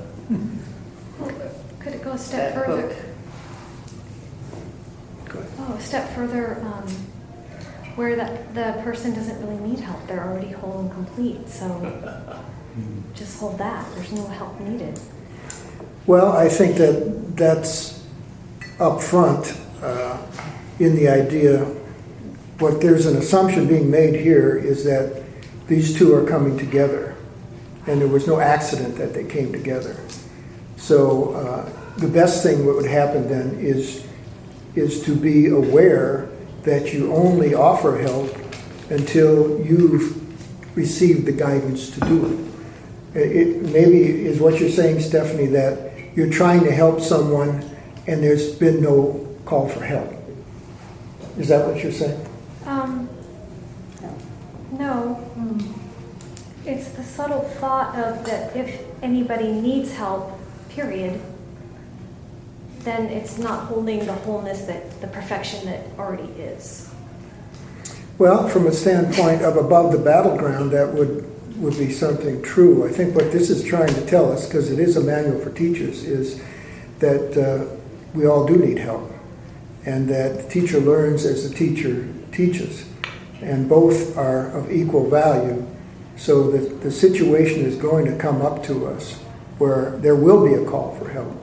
Could it go a step That further? hook. Go ahead. Oh, a step further, where the person doesn't really need help. They're already whole and complete. So just hold that. There's no help needed. Well, I think that's up front in the idea. What there's an assumption being made here is that these two are coming together, and there was no accident that they came together. So the best thing that would happen then is to be aware that you only offer help until you've received the guidance to do it. It maybe is what you're saying, Stephanie, that you're trying to help someone and there's been no call for help. Is that what you're saying? No. It's the subtle thought of that if anybody needs help, period, then it's not holding the wholeness, that the perfection that already is. Well, from a standpoint of above the battleground, that would would be something true. I think what this is trying to tell us, because it is a manual for teachers, is that we all do need help, and that the teacher learns as the teacher teaches, and both are of equal value, so that the situation is going to come up to us where there will be a call for help.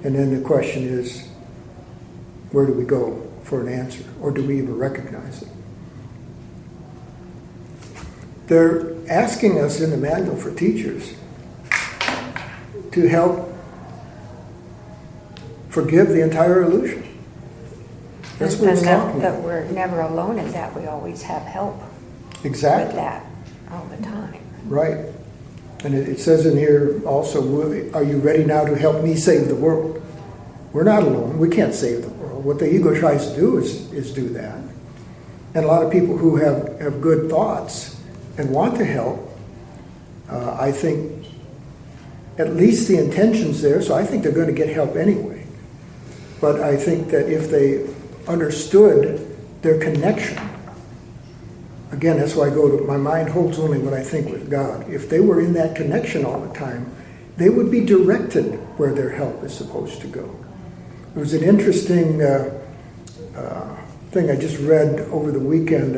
And then the question is, where do we go for an answer, or do we even recognize it? They're asking us in the manual for teachers to help forgive the entire illusion. That's what it's talking that about. we're never alone in that. We always have help with Exactly. that all the time. Right. And it says in here also, are you ready now to help me save the world? We're not alone. We can't save the world. What the ego tries to do is do that. And a lot of people who have good thoughts and want to help, I think at least the intention's there, so I think they're going to get help anyway. But I think that if they understood their connection, again, that's why I go to, my mind holds only what I think with God. If they were in that connection all the time, they would be directed where their help is supposed to go. There was an interesting thing I just read over the weekend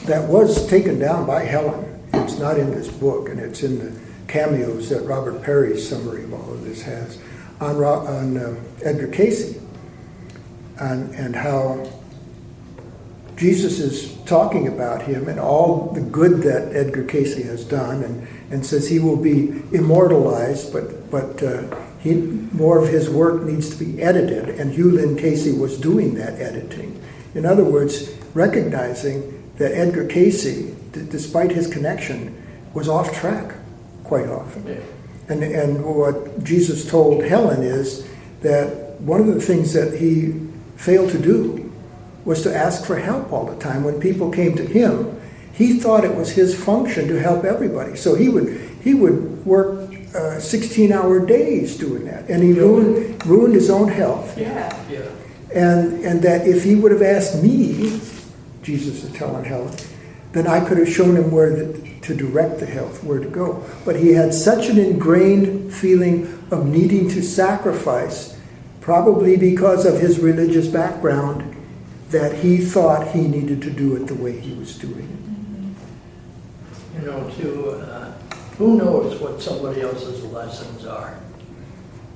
that was taken down by Helen. It's not in this book, and it's in the cameos that Robert Perry's summary of all of this has, on Edgar Casey, and how Jesus is talking about him and all the good that Edgar Casey has done, and says he will be immortalized, but more of his work needs to be edited, and Hugh Lynn Casey was doing that editing. In other words, recognizing that Edgar Casey, despite his connection, was off track quite often. Yeah. And what Jesus told Helen is that one of the things that he failed to do was to ask for help all the time. When people came to him, he thought it was his function to help everybody. So he would work 16-hour days doing that, and he ruined his own health. Yeah. And that if he would have asked me, Jesus is telling Helen, then I could have shown him to direct the health, where to go. But he had such an ingrained feeling of needing to sacrifice, probably because of his religious background, that he thought he needed to do it the way he was doing it. You know, who knows what somebody else's lessons are?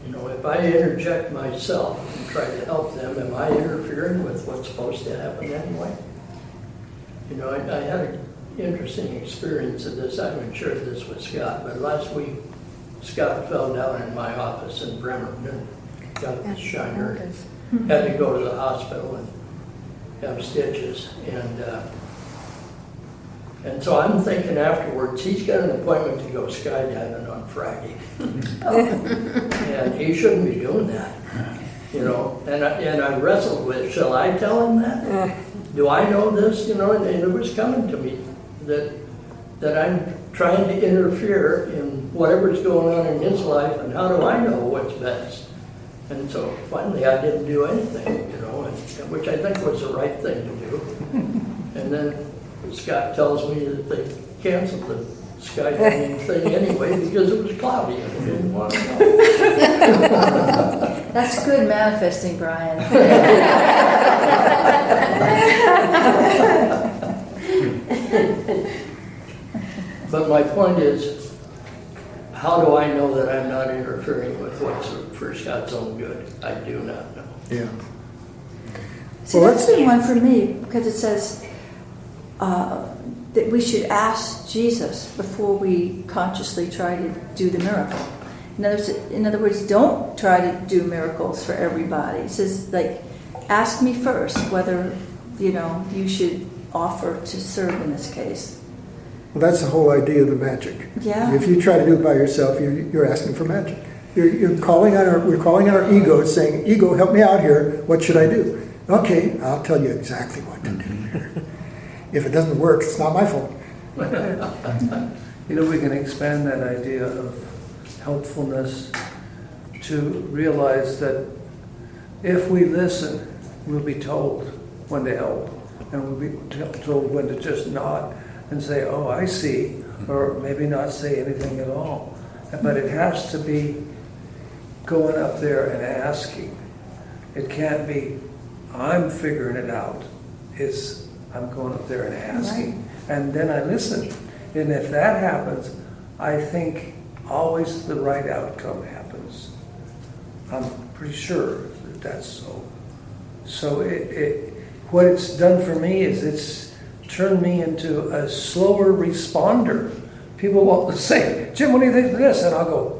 You know, if I interject myself and try to help them, am I interfering with what's supposed to happen anyway? You know, I had an interesting experience of this. I haven't shared this with Scott, but last week Scott fell down in my office in Bremerton and got this shiner. Had to go to the hospital and have stitches. And so I'm thinking afterwards, he's got an appointment to go skydiving on Friday. And he shouldn't be doing that, you know. And I wrestled with, shall I tell him that? Do I know this? You know, and it was coming to me that I'm trying to interfere in whatever's going on in his life, and how do I know what's best? And so finally I didn't do anything, you know, which I think was the right thing to do. And then Scott tells me that they canceled the skydiving thing anyway because it was cloudy and they didn't want to know. That's good manifesting, Brian. But my point is, how do I know that I'm not interfering with what's for Scott's own good? I do not know. Yeah. See, Well, that's the one for me, because it says that we should ask Jesus before we consciously try to do the miracle. In other words, don't try to do miracles for everybody. It says, like, ask me first whether, you know, you should offer to serve in this case. Well, that's the whole idea of the magic. Yeah. If you try to do it by yourself, you're asking for magic. We're calling on our ego, saying, "Ego, help me out here. What should I do?" Okay, I'll tell you exactly what to do here. If it doesn't work, it's not my fault. You know, we can expand that idea of helpfulness to realize that if we listen, we'll be told when to help, and we'll be told when to just nod and say, "Oh, I see. or maybe not say anything at all. But it has to be going up there and asking. It can't be, I'm figuring it out. It's, I'm going up there and asking. And then I listen. And if that happens, I think always the right outcome happens. I'm pretty sure that that's so. So what it's done for me is it's turned me into a slower responder. People will say, Jim, what do you think of this? And I'll go,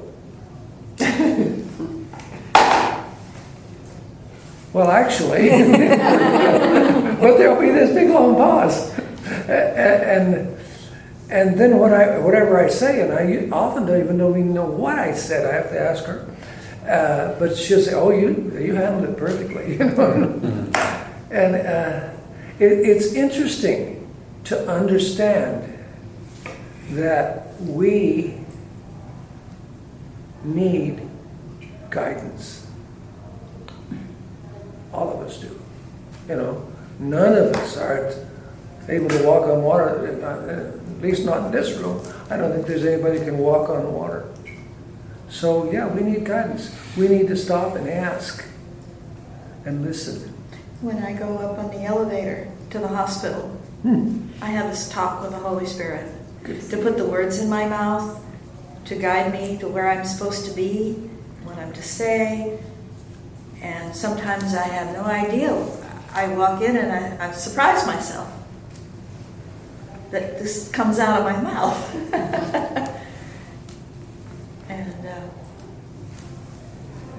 well, actually, but there'll be this big long pause. And then whatever I say, and I often don't even know what I said. I have to ask her. But she'll say, "Oh, you handled it perfectly." You know? And it's interesting to understand that we need guidance. All of us do. You know, none of us are able to walk on water. At least not in this room. I don't think there's anybody who can walk on water. So yeah, we need guidance. We need to stop and ask and listen. When I go up on the elevator to the hospital, I have this talk with the Holy Spirit to put the words in my mouth, to guide me to where I'm supposed to be, what I'm to say. And sometimes I have no idea. I walk in and I surprise myself that this comes out of my mouth.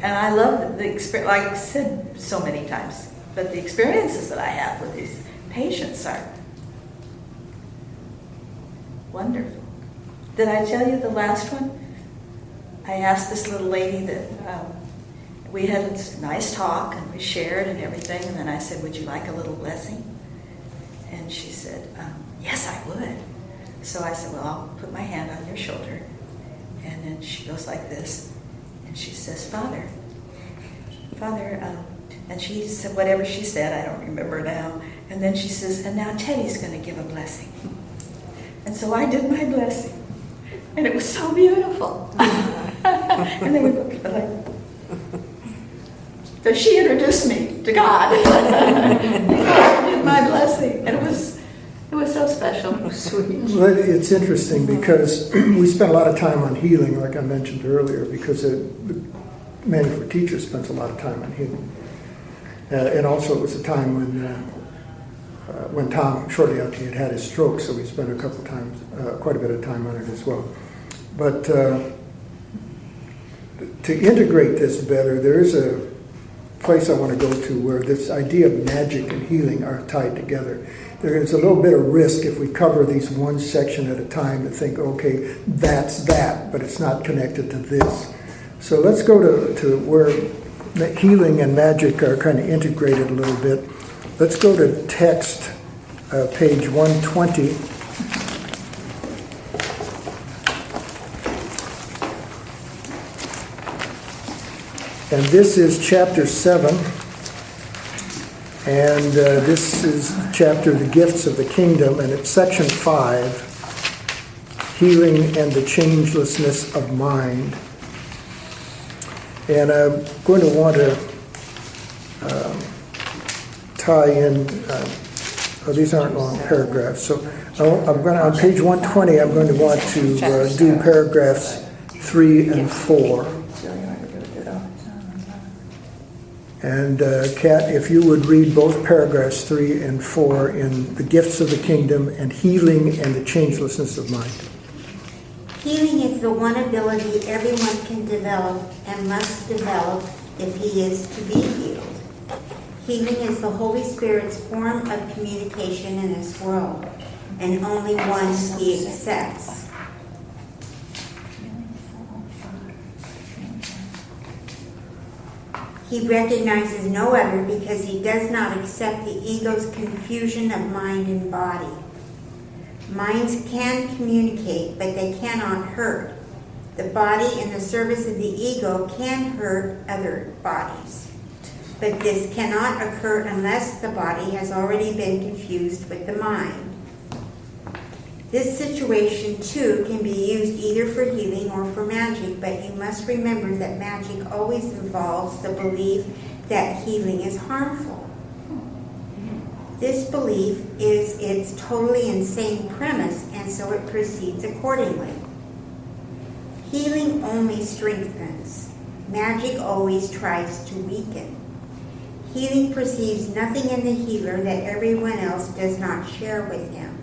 And I love the experience, like I said so many times, but the experiences that I have with these patients are wonderful. Did I tell you the last one? I asked this little lady that we had a nice talk and we shared and everything, and then I said, would you like a little blessing? And she said, yes, I would. So I said, well, I'll put my hand on your shoulder. And then she goes like this, and she says, Father, and she said whatever she said, I don't remember now. And then she says, and now Teddy's going to give a blessing. And so I did my blessing, and it was so beautiful. And then we looked like, so she introduced me to God. I did my blessing, and it was so special, sweet. Well, it's interesting because we spent a lot of time on healing, like I mentioned earlier, because the Manual for Teachers spends a lot of time on healing. And also it was a time when Tom, shortly after he had had his stroke, so we spent quite a bit of time on it as well. But to integrate this better, there is a place I want to go to where this idea of magic and healing are tied together. There is a little bit of risk if we cover these one section at a time to think, okay, that's that, but it's not connected to this. So let's go to where healing and magic are kind of integrated a little bit. Let's go to text, page 120. And this is chapter 7. And this is chapter The Gifts of the Kingdom, and it's section 5, Healing and the Changelessness of Mind. And I'm going to want to tie in, these aren't long paragraphs, so I'm going to, on page 120, I'm going to want to do paragraphs 3 and 4. And Kat, if you would read both paragraphs 3 and 4 in The Gifts of the Kingdom and Healing and the Changelessness of Mind. Healing is the one ability everyone can develop and must develop if he is to be healed. Healing is the Holy Spirit's form of communication in this world, and only one he accepts. He recognizes no other because he does not accept the ego's confusion of mind and body. Minds can communicate, but they cannot hurt. The body in the service of the ego can hurt other bodies. But this cannot occur unless the body has already been confused with the mind. This situation, too, can be used either for healing or for magic, but you must remember that magic always involves the belief that healing is harmful. This belief is its totally insane premise, and so it proceeds accordingly. Healing only strengthens. Magic always tries to weaken. Healing perceives nothing in the healer that everyone else does not share with him.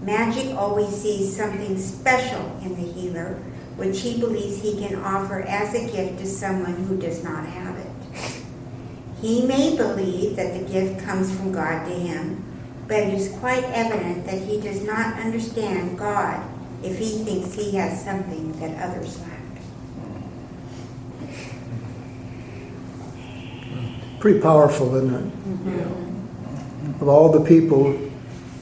Magic always sees something special in the healer, which he believes he can offer as a gift to someone who does not have it. He may believe that the gift comes from God to him, but it is quite evident that he does not understand God if he thinks he has something that others lack. Pretty powerful, isn't it? Yeah. Of all the people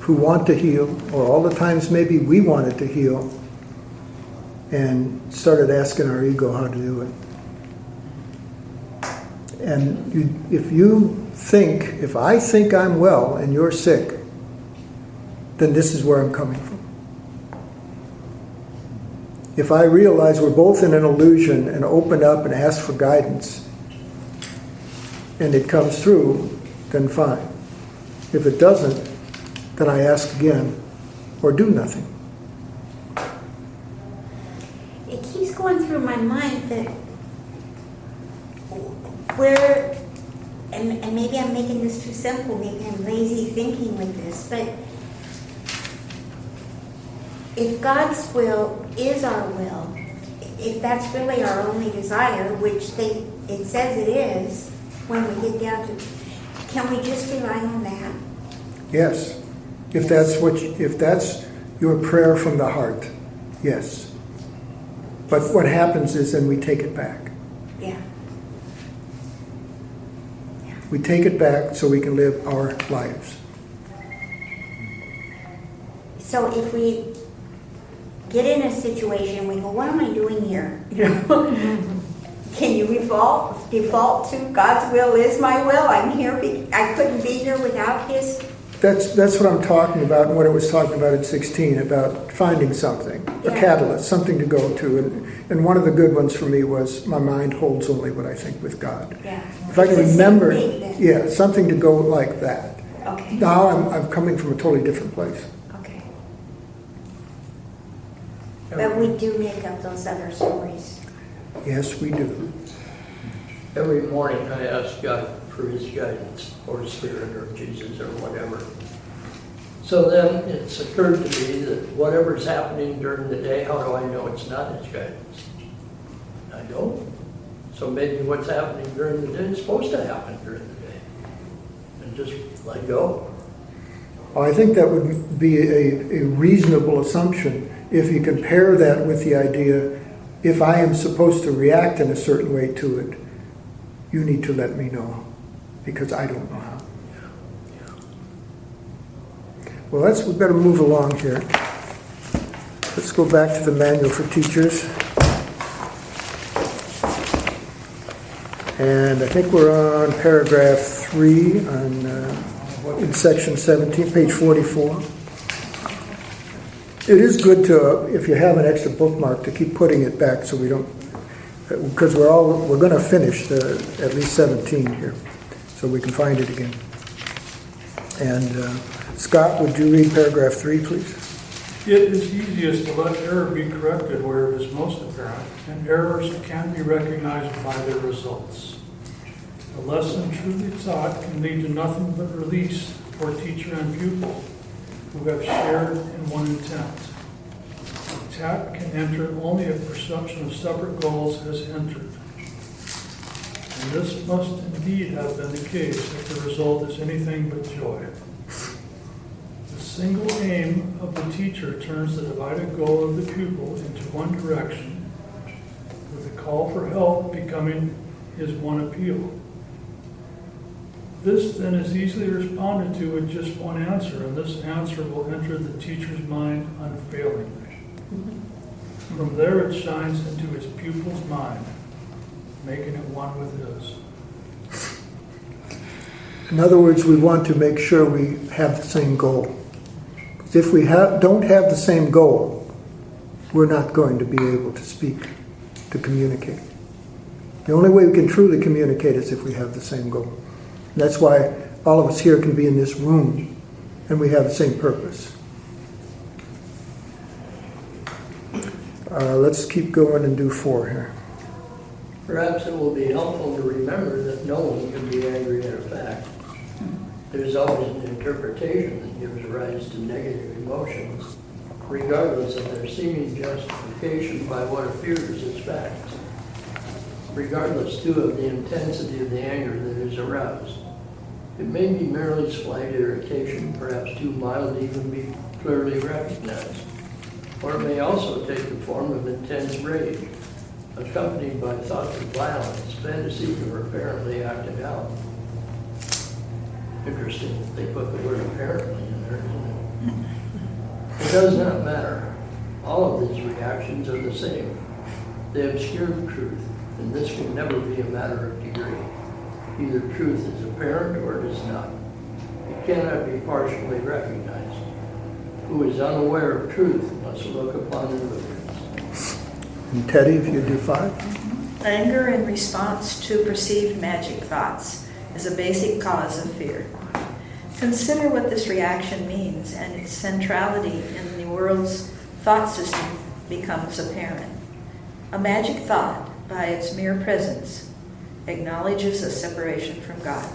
who want to heal, or all the times maybe we wanted to heal, and started asking our ego how to do it. And if I think I'm well and you're sick, then this is where I'm coming from. If I realize we're both in an illusion and open up and ask for guidance, and it comes through, then fine. If it doesn't, then I ask again, or do nothing. It keeps going through my mind that where, and maybe I'm making this too simple, maybe I'm lazy thinking with this, but if God's will is our will, if that's really our only desire, which it says it is, when we get down to, can we just rely on that? Yes. If that's your prayer from the heart, yes. But what happens is then we take it back. Yeah. We take it back so we can live our lives. So if we get in a situation, we go, what am I doing here? You know? Can you default to God's will is my will? I'm here. I couldn't be here without His. That's what I'm talking about, and what I was talking about at 16, about finding something, a catalyst, something to go to. And one of the good ones for me was my mind holds only what I think with God. Yeah. If I can remember, thing, something to go like that. Okay. Now I'm coming from a totally different place. Okay. But we do make up those other stories. Yes, we do. Every morning I ask God for His guidance, or Spirit, or Jesus, or whatever. So then it's occurred to me that whatever's happening during the day, how do I know it's not His guidance? I don't. So maybe what's happening during the day is supposed to happen during the day. And just let go. Well, I think that would be a reasonable assumption if you compare that with the idea, if I am supposed to react in a certain way to it, you need to let me know, because I don't know how. Well, we better move along here. Let's go back to the manual for teachers. And I think we're on paragraph 3 in section 17, page 44. It is good to, if you have an extra bookmark, to keep putting it back so we don't, because we're going to finish at least 17 here, so we can find it again. And Scott, would you read paragraph 3, please? It is easiest to let error be corrected where it is most apparent, and errors can be recognized by their results. A lesson truly taught can lead to nothing but release for teacher and pupil who have shared in one intent. A tap can enter only if perception of separate goals has entered. And this must indeed have been the case if the result is anything but joy. The single aim of the teacher turns the divided goal of the pupil into one direction, with the call for help becoming his one appeal. This then is easily responded to with just one answer, and this answer will enter the teacher's mind unfailingly. From there it shines into his pupil's mind, making it one with his. In other words, we want to make sure we have the same goal. If we don't have the same goal, we're not going to be able to speak, to communicate. The only way we can truly communicate is if we have the same goal. And that's why all of us here can be in this room and we have the same purpose. Let's keep going and do 4 here. Perhaps it will be helpful to remember that no one can be angry at a fact. There's always an interpretation that gives rise to negative emotions, regardless of their seeming justification by what appears as facts. Regardless, too, of the intensity of the anger that is aroused. It may be merely slight irritation, perhaps too mild to even be clearly recognized. Or it may also take the form of intense rage, accompanied by thoughts of violence, fantasies that are apparently acted out. Interesting that they put the word apparently in there, isn't it? It does not matter. All of these reactions are the same. They obscure the truth, and this can never be a matter of degree. Either truth is apparent or it is not. It cannot be partially recognized. Who is unaware of truth must look upon illusions. And Teddy, if you do 5. Anger in response to perceived magic thoughts is a basic cause of fear. Consider what this reaction means, and its centrality in the world's thought system becomes apparent. A magic thought, by its mere presence, acknowledges a separation from God.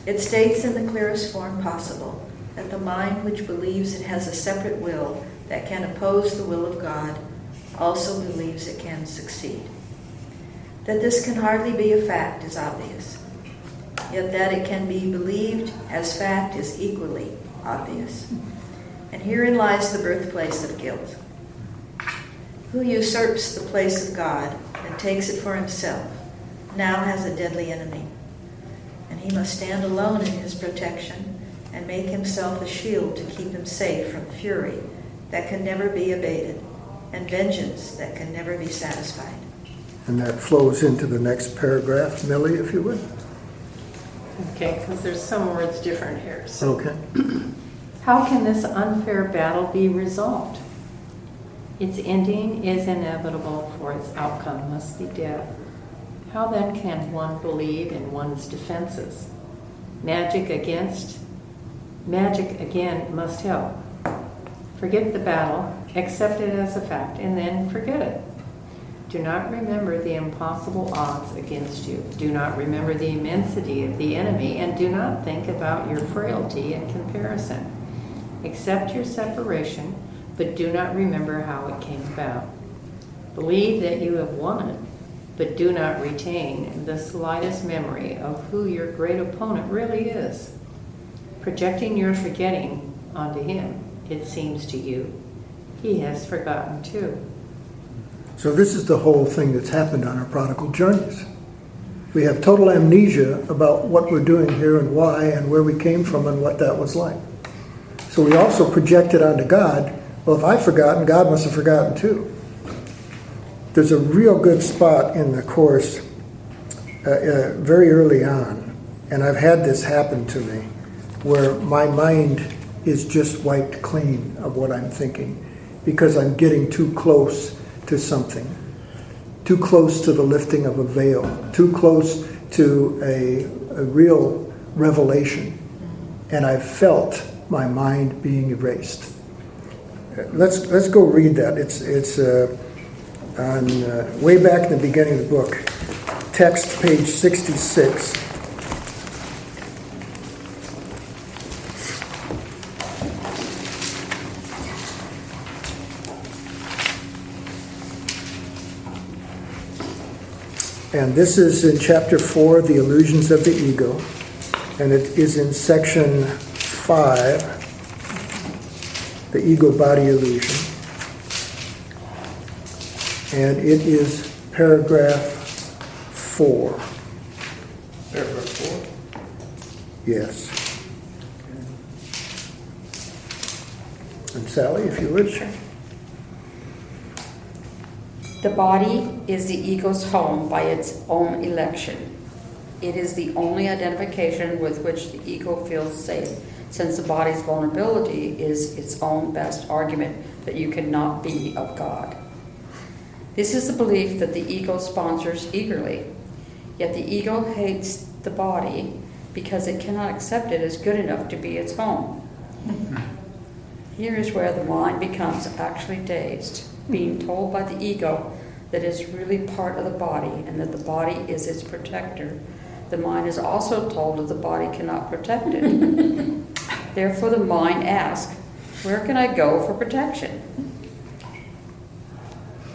It states in the clearest form possible that the mind which believes it has a separate will that can oppose the will of God also believes it can succeed. That this can hardly be a fact is obvious, yet that it can be believed as fact is equally obvious. And herein lies the birthplace of guilt. Who usurps the place of God and takes it for himself now has a deadly enemy, and he must stand alone in his protection and make himself a shield to keep him safe from fury that can never be abated and vengeance that can never be satisfied. And that flows into the next paragraph. Millie, if you would. Okay, because there's some words different here. So Okay. how can this unfair battle be resolved? Its ending is inevitable, for its outcome must be death. How then can one believe in one's defenses? Magic again must help. Forget the battle, accept it as a fact, and then forget it. Do not remember the impossible odds against you. Do not remember the immensity of the enemy, and do not think about your frailty in comparison. Accept your separation, but do not remember how it came about. Believe that you have won it, but do not retain the slightest memory of who your great opponent really is. Projecting your forgetting onto him, it seems to you, he has forgotten too. So this is the whole thing that's happened on our prodigal journeys. We have total amnesia about what we're doing here and why and where we came from and what that was like. So we also project it onto God. Well, if I've forgotten, God must have forgotten too. There's a real good spot in the Course very early on, and I've had this happen to me, where my mind is just wiped clean of what I'm thinking because I'm getting too close to something, too close to the lifting of a veil, too close to a real revelation, and I've felt my mind being erased. Let's go read that. It's on way back in the beginning of the book, text page 66. And this is in chapter 4, The Illusions of the Ego, and it is in section 5, The Ego-Body Illusion. And it is paragraph 4. Paragraph 4? Yes. And Sally, if you would. Sure. The body is the ego's home by its own election. It is the only identification with which the ego feels safe. since the body's vulnerability is its own best argument that you cannot be of God. This is the belief that the ego sponsors eagerly, yet the ego hates the body because it cannot accept it as good enough to be its home. Here is where the mind becomes actually dazed, being told by the ego that it is really part of the body and that the body is its protector. The mind is also told that the body cannot protect it. Therefore, the mind asks, where can I go for protection?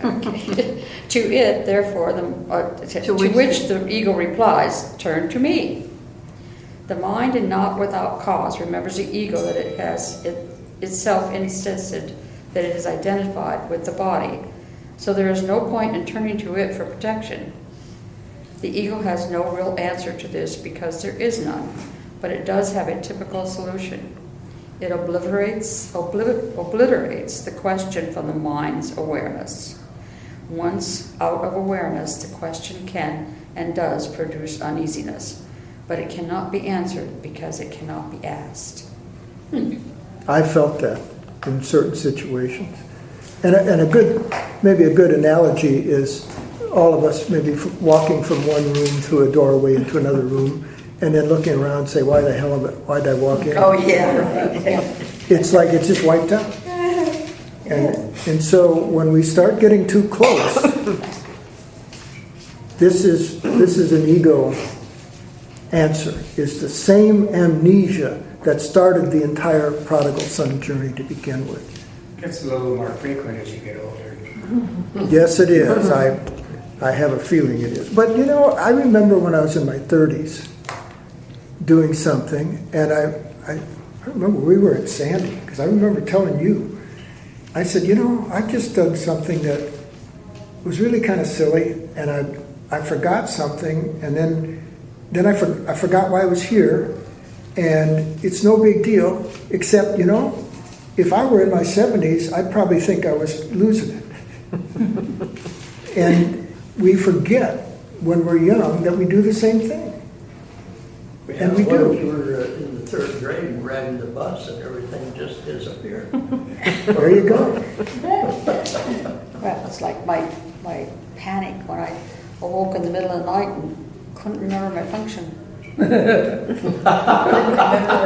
Okay. To it, therefore, to which the ego replies, turn to me. The mind, and not without cause, remembers the ego that it has itself insisted that it is identified with the body. So there is no point in turning to it for protection. The ego has no real answer to this because there is none, but it does have a typical solution. It obliterates the question from the mind's awareness. Once out of awareness, the question can and does produce uneasiness, but it cannot be answered because it cannot be asked. I felt that in certain situations. And maybe a good analogy is all of us maybe walking from one room through a doorway into another room and then looking around and say, why did I walk in? Oh, yeah. It's like it's just wiped out. And so when we start getting too close, this is an ego answer. It's the same amnesia that started the entire prodigal son journey to begin with. It gets a little more frequent as you get older. Yes, it is. I have a feeling it is. But I remember when I was in my 30s doing something, and I remember we were at Sandy, because I remember telling you, I said, I've just done something that was really kind of silly, and I forgot something, and then I forgot why I was here, and it's no big deal, except, if I were in my 70s, I'd probably think I was losing it. And we forget when we're young that we do the same thing. And we do. You were in the 3rd grade and riding the bus and everything just disappeared. There you go. Well, it's like my panic when I awoke in the middle of the night and couldn't remember my function. Remember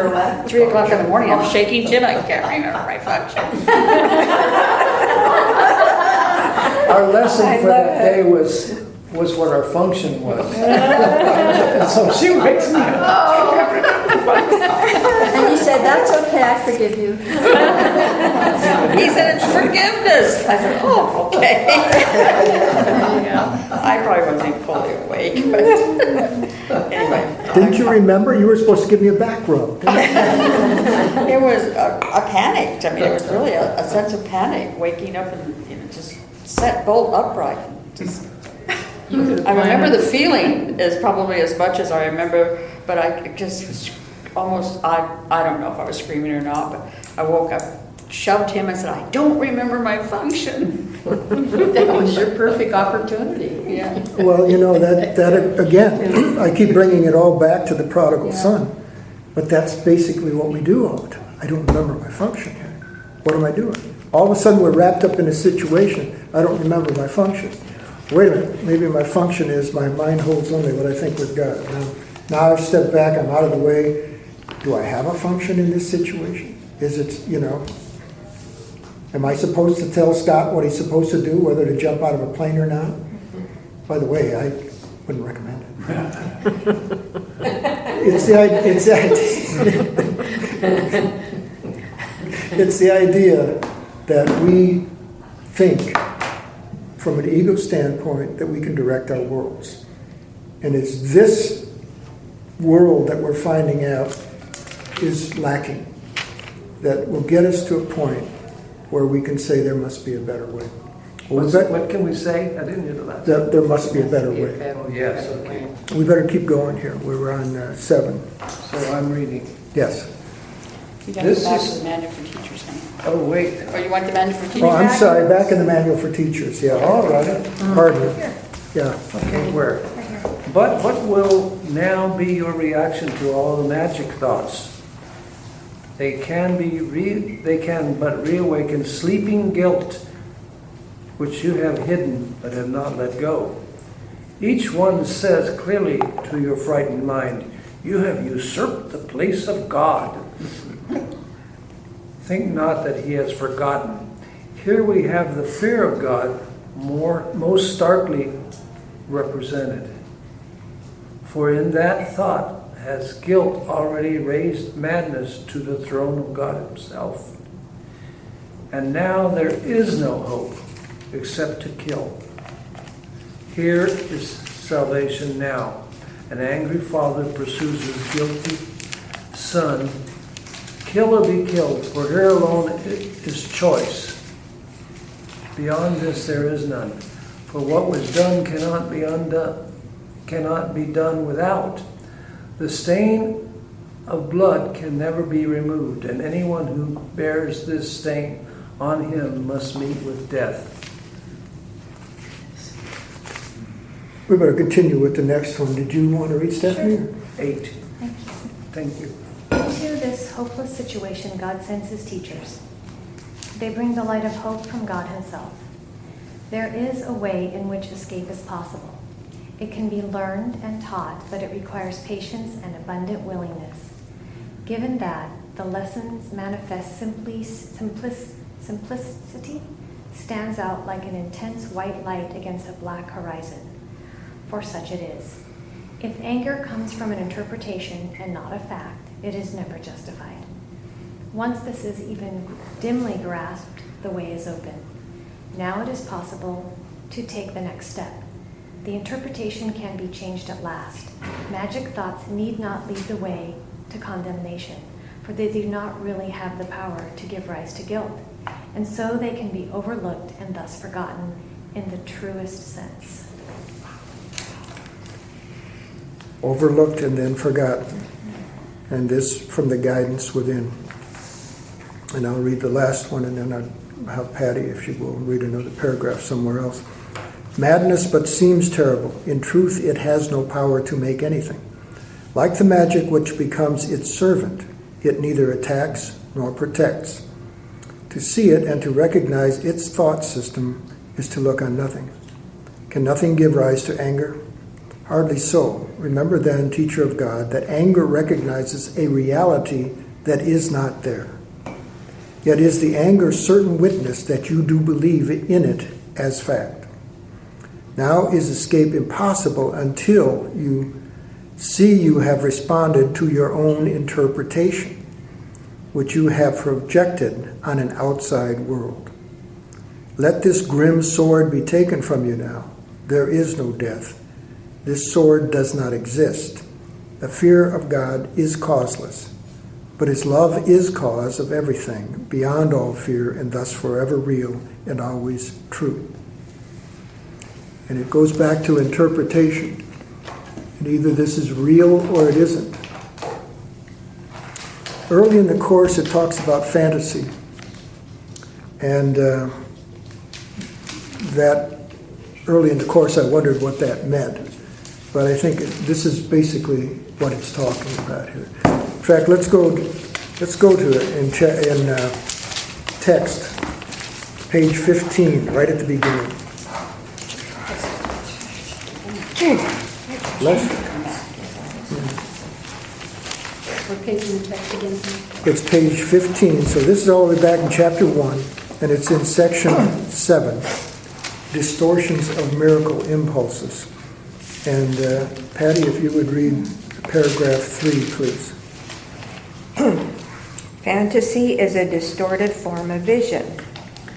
what? 3 o'clock in the morning, I'm shaking Jim, I can't remember my function. Our lesson for that day was what our function was. So she wakes me up. And you said, that's okay, I forgive you. He said, it's forgiveness. I said, oh, okay. Yeah. I probably wasn't fully awake, but anyway. Didn't you remember? You were supposed to give me a back rub. It was a panic. I mean, it was really a sense of panic, waking up and just set bolt upright. I remember the feeling is probably as much as I remember, but I just almost, I don't know if I was screaming or not, but I woke up, shoved him and said, I don't remember my function. That was your perfect opportunity. Yeah. Well, that again, I keep bringing it all back to the prodigal son, but that's basically what we do all the time. I don't remember my function here. What am I doing? All of a sudden we're wrapped up in a situation, I don't remember my function. Wait a minute, maybe my function is my mind holds only what I think with God. Now I've stepped back, I'm out of the way. Do I have a function in this situation? Is it, am I supposed to tell Scott what he's supposed to do, whether to jump out of a plane or not? By the way, I wouldn't recommend it. It's the idea that we think from an ego standpoint that we can direct our worlds. And it's this world that we're finding out is lacking, that will get us to a point where we can say there must be a better way. What can we say? I didn't hear that. There must be a better way. Oh, yes, okay. We better keep going here. We were on 7. So I'm reading. Yes. You got to go back to the manual for teachers now. Oh, wait. Or you want the manual for teachers? Oh, I'm sorry, back in the manual for teachers, yeah. All right. Pardon me. Yeah. Okay, where? But what will now be your reaction to all the magic thoughts? They can but reawaken sleeping guilt, which you have hidden but have not let go. Each one says clearly to your frightened mind, you have usurped the place of God. Think not that he has forgotten. Here we have the fear of God most starkly represented. For in that thought has guilt already raised madness to the throne of God himself. And now there is no hope except to kill. Here is salvation now. An angry father pursues his guilty son. Kill or be killed, for here alone is choice. Beyond this there is none. For what was done cannot be done without. The stain of blood can never be removed, and anyone who bears this stain on him must meet with death. We better continue with the next one. Did you want to read, Stephanie? 8. Thank you. Thank you. To this hopeless situation, God sends his teachers. They bring the light of hope from God himself. There is a way in which escape is possible. It can be learned and taught, but it requires patience and abundant willingness. Given that, the lessons manifest simplicity stands out like an intense white light against a black horizon. For such it is. If anger comes from an interpretation and not a fact, it is never justified. Once this is even dimly grasped, the way is open. Now it is possible to take the next step. The interpretation can be changed at last. Magic thoughts need not lead the way to condemnation, for they do not really have the power to give rise to guilt, and so they can be overlooked and thus forgotten in the truest sense. Overlooked and then forgotten. And this from the guidance within. And I'll read the last one, and then I'll have Patty, if she will, read another paragraph somewhere else. Madness but seems terrible. In truth, it has no power to make anything. Like the magic which becomes its servant, it neither attacks nor protects. To see it and to recognize its thought system is to look on nothing. Can nothing give rise to anger? Hardly so. Remember then, teacher of God, that anger recognizes a reality that is not there. Yet is the anger certain witness that you do believe in it as fact. Now is escape impossible until you see you have responded to your own interpretation, which you have projected on an outside world. Let this grim sword be taken from you now. There is no death. This sword does not exist. The fear of God is causeless, but his love is cause of everything, beyond all fear, and thus forever real and always true. And it goes back to interpretation. And either this is real or it isn't. Early in the course, it talks about fantasy. And that early in the course, I wondered what that meant. But I think this is basically what it's talking about here. In fact, let's go to it in text, page 15, right at the beginning. What page in the text again? It's page 15, so this is all the way back in chapter 1, and it's in section 7, Distortions of Miracle Impulses. And Patty, if you would read paragraph 3, please. Fantasy is a distorted form of vision.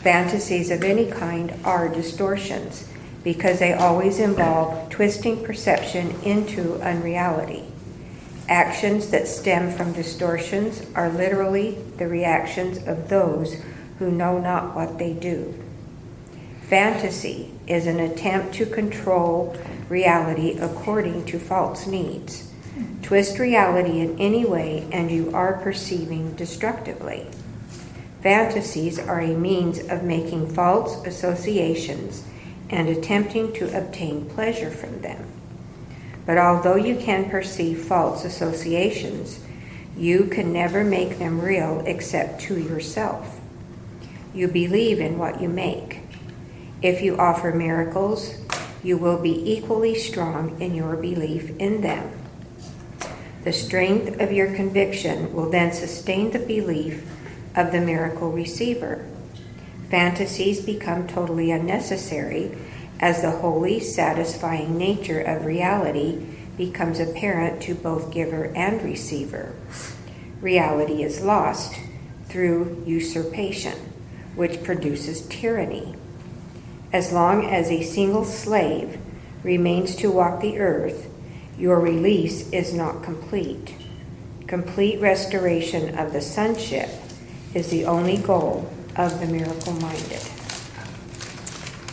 Fantasies of any kind are distortions because they always involve twisting perception into unreality. Actions that stem from distortions are literally the reactions of those who know not what they do. Fantasy is an attempt to control reality according to false needs. Twist reality in any way and you are perceiving destructively. Fantasies are a means of making false associations and attempting to obtain pleasure from them. But although you can perceive false associations, You can never make them real except to yourself. You believe in what you make. If you offer miracles, you will be equally strong in your belief in them. The strength of your conviction will then sustain the belief of the miracle receiver. Fantasies become totally unnecessary as the holy, satisfying nature of reality becomes apparent to both giver and receiver. Reality is lost through usurpation, which produces tyranny. As long as a single slave remains to walk the earth, your release is not complete. Complete restoration of the sonship is the only goal of the miracle-minded.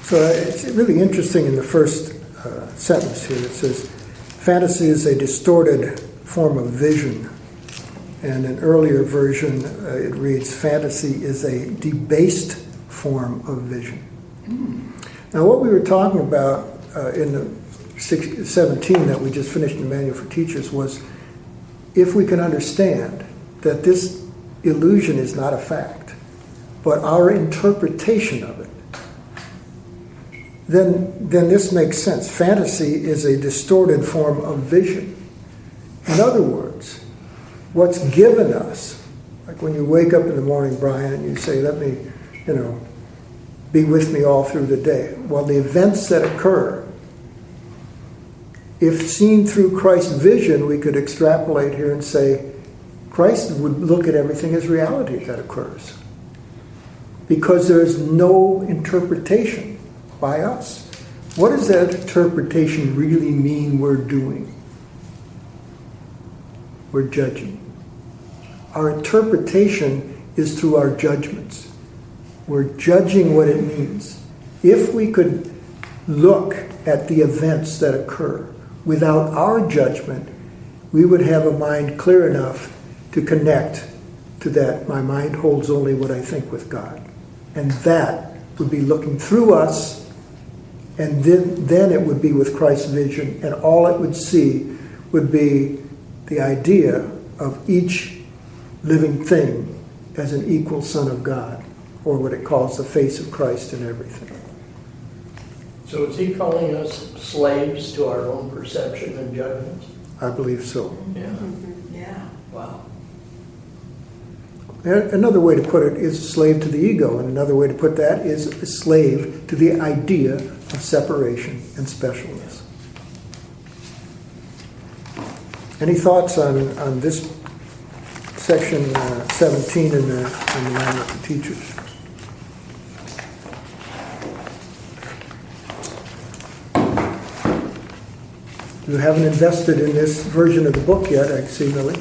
So it's really interesting in the first sentence here. It says, fantasy is a distorted form of vision. And an earlier version, it reads, fantasy is a debased form of vision. Now, what we were talking about in the 17 that we just finished in the Manual for Teachers was, if we can understand that this illusion is not a fact, but our interpretation of it, then this makes sense. Fantasy is a distorted form of vision. In other words, what's given us, like when you wake up in the morning, Brian, and you say, let me, be with me all through the day. Well, the events that occur, if seen through Christ's vision, we could extrapolate here and say, Christ would look at everything as reality that occurs. Because there is no interpretation by us. What does that interpretation really mean we're doing? We're judging. Our interpretation is through our judgments. We're judging what it means. If we could look at the events that occur without our judgment, we would have a mind clear enough to connect to that. My mind holds only what I think with God. And that would be looking through us, and then it would be with Christ's vision, and all it would see would be the idea of each living thing as an equal son of God, or what it calls the face of Christ in everything. So is he calling us slaves to our own perception and judgments? I believe so. Yeah. Yeah. Wow. Another way to put it is slave to the ego, and another way to put that is a slave to the idea of separation and specialness. Any thoughts on this section 17 in the Manual for Teachers? You haven't invested in this version of the book yet, I see, Millie.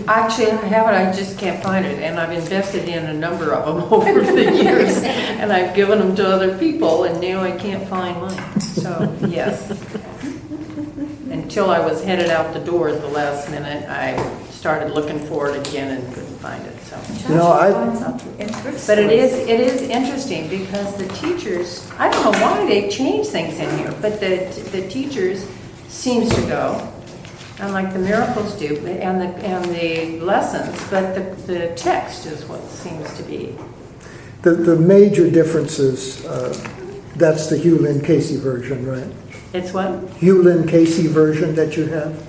Actually, I haven't, I just can't find it, and I've invested in a number of them over the years, and I've given them to other people, and now I can't find mine. So, yes. Until I was headed out the door at the last minute, I started looking for it again and couldn't find it. So, but it is interesting because the teachers, I don't know why they changed things in here, but the teachers seems to go, unlike the miracles do, and the lessons, but the text is what seems to be. The major differences, that's the Hugh Lynn Casey version, right? It's what? Hugh Lynn Casey version that you have?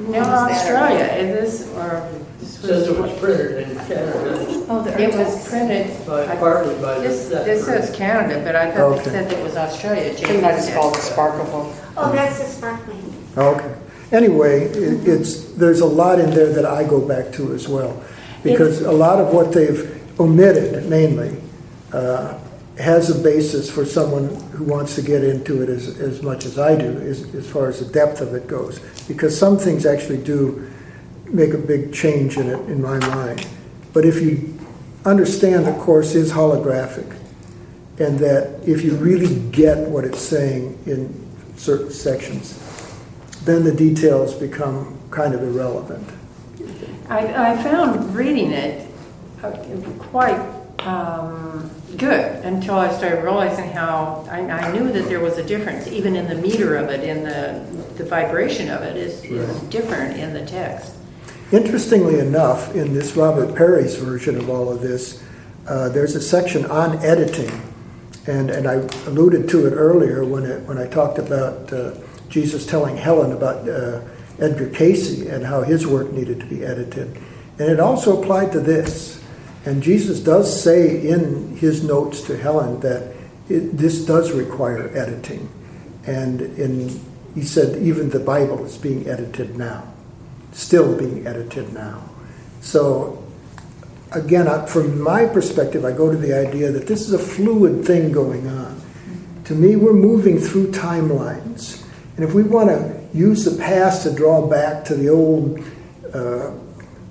No, Australia. It is, or It says it was printed in Canada. oh, it was printed. Partly by This that says Canada, but I thought Okay. they said it was Australia. I think that's called the Sparkle Book. Oh, that's the sparkling. Okay. Anyway, there's a lot in there that I go back to as well. Because a lot of what they've omitted, mainly, has a basis for someone who wants to get into it as much as I do, as far as the depth of it goes. Because some things actually do make a big change in it, in my mind. But if you understand the Course is holographic, and that if you really get what it's saying in certain sections, then the details become kind of irrelevant. I found reading it quite good until I started realizing how I knew that there was a difference, even in the meter of it, in the vibration of it is different in the text. Interestingly enough, in this Robert Perry's version of all of this, there's a section on editing, and I alluded to it earlier when I talked about Jesus telling Helen about Edgar Casey and how his work needed to be edited. And it also applied to this. And Jesus does say in his notes to Helen that this does require editing. And he said even the Bible is being edited now, still being edited now. So again, from my perspective, I go to the idea that this is a fluid thing going on. To me, we're moving through timelines. And if we want to use the past to draw back to the old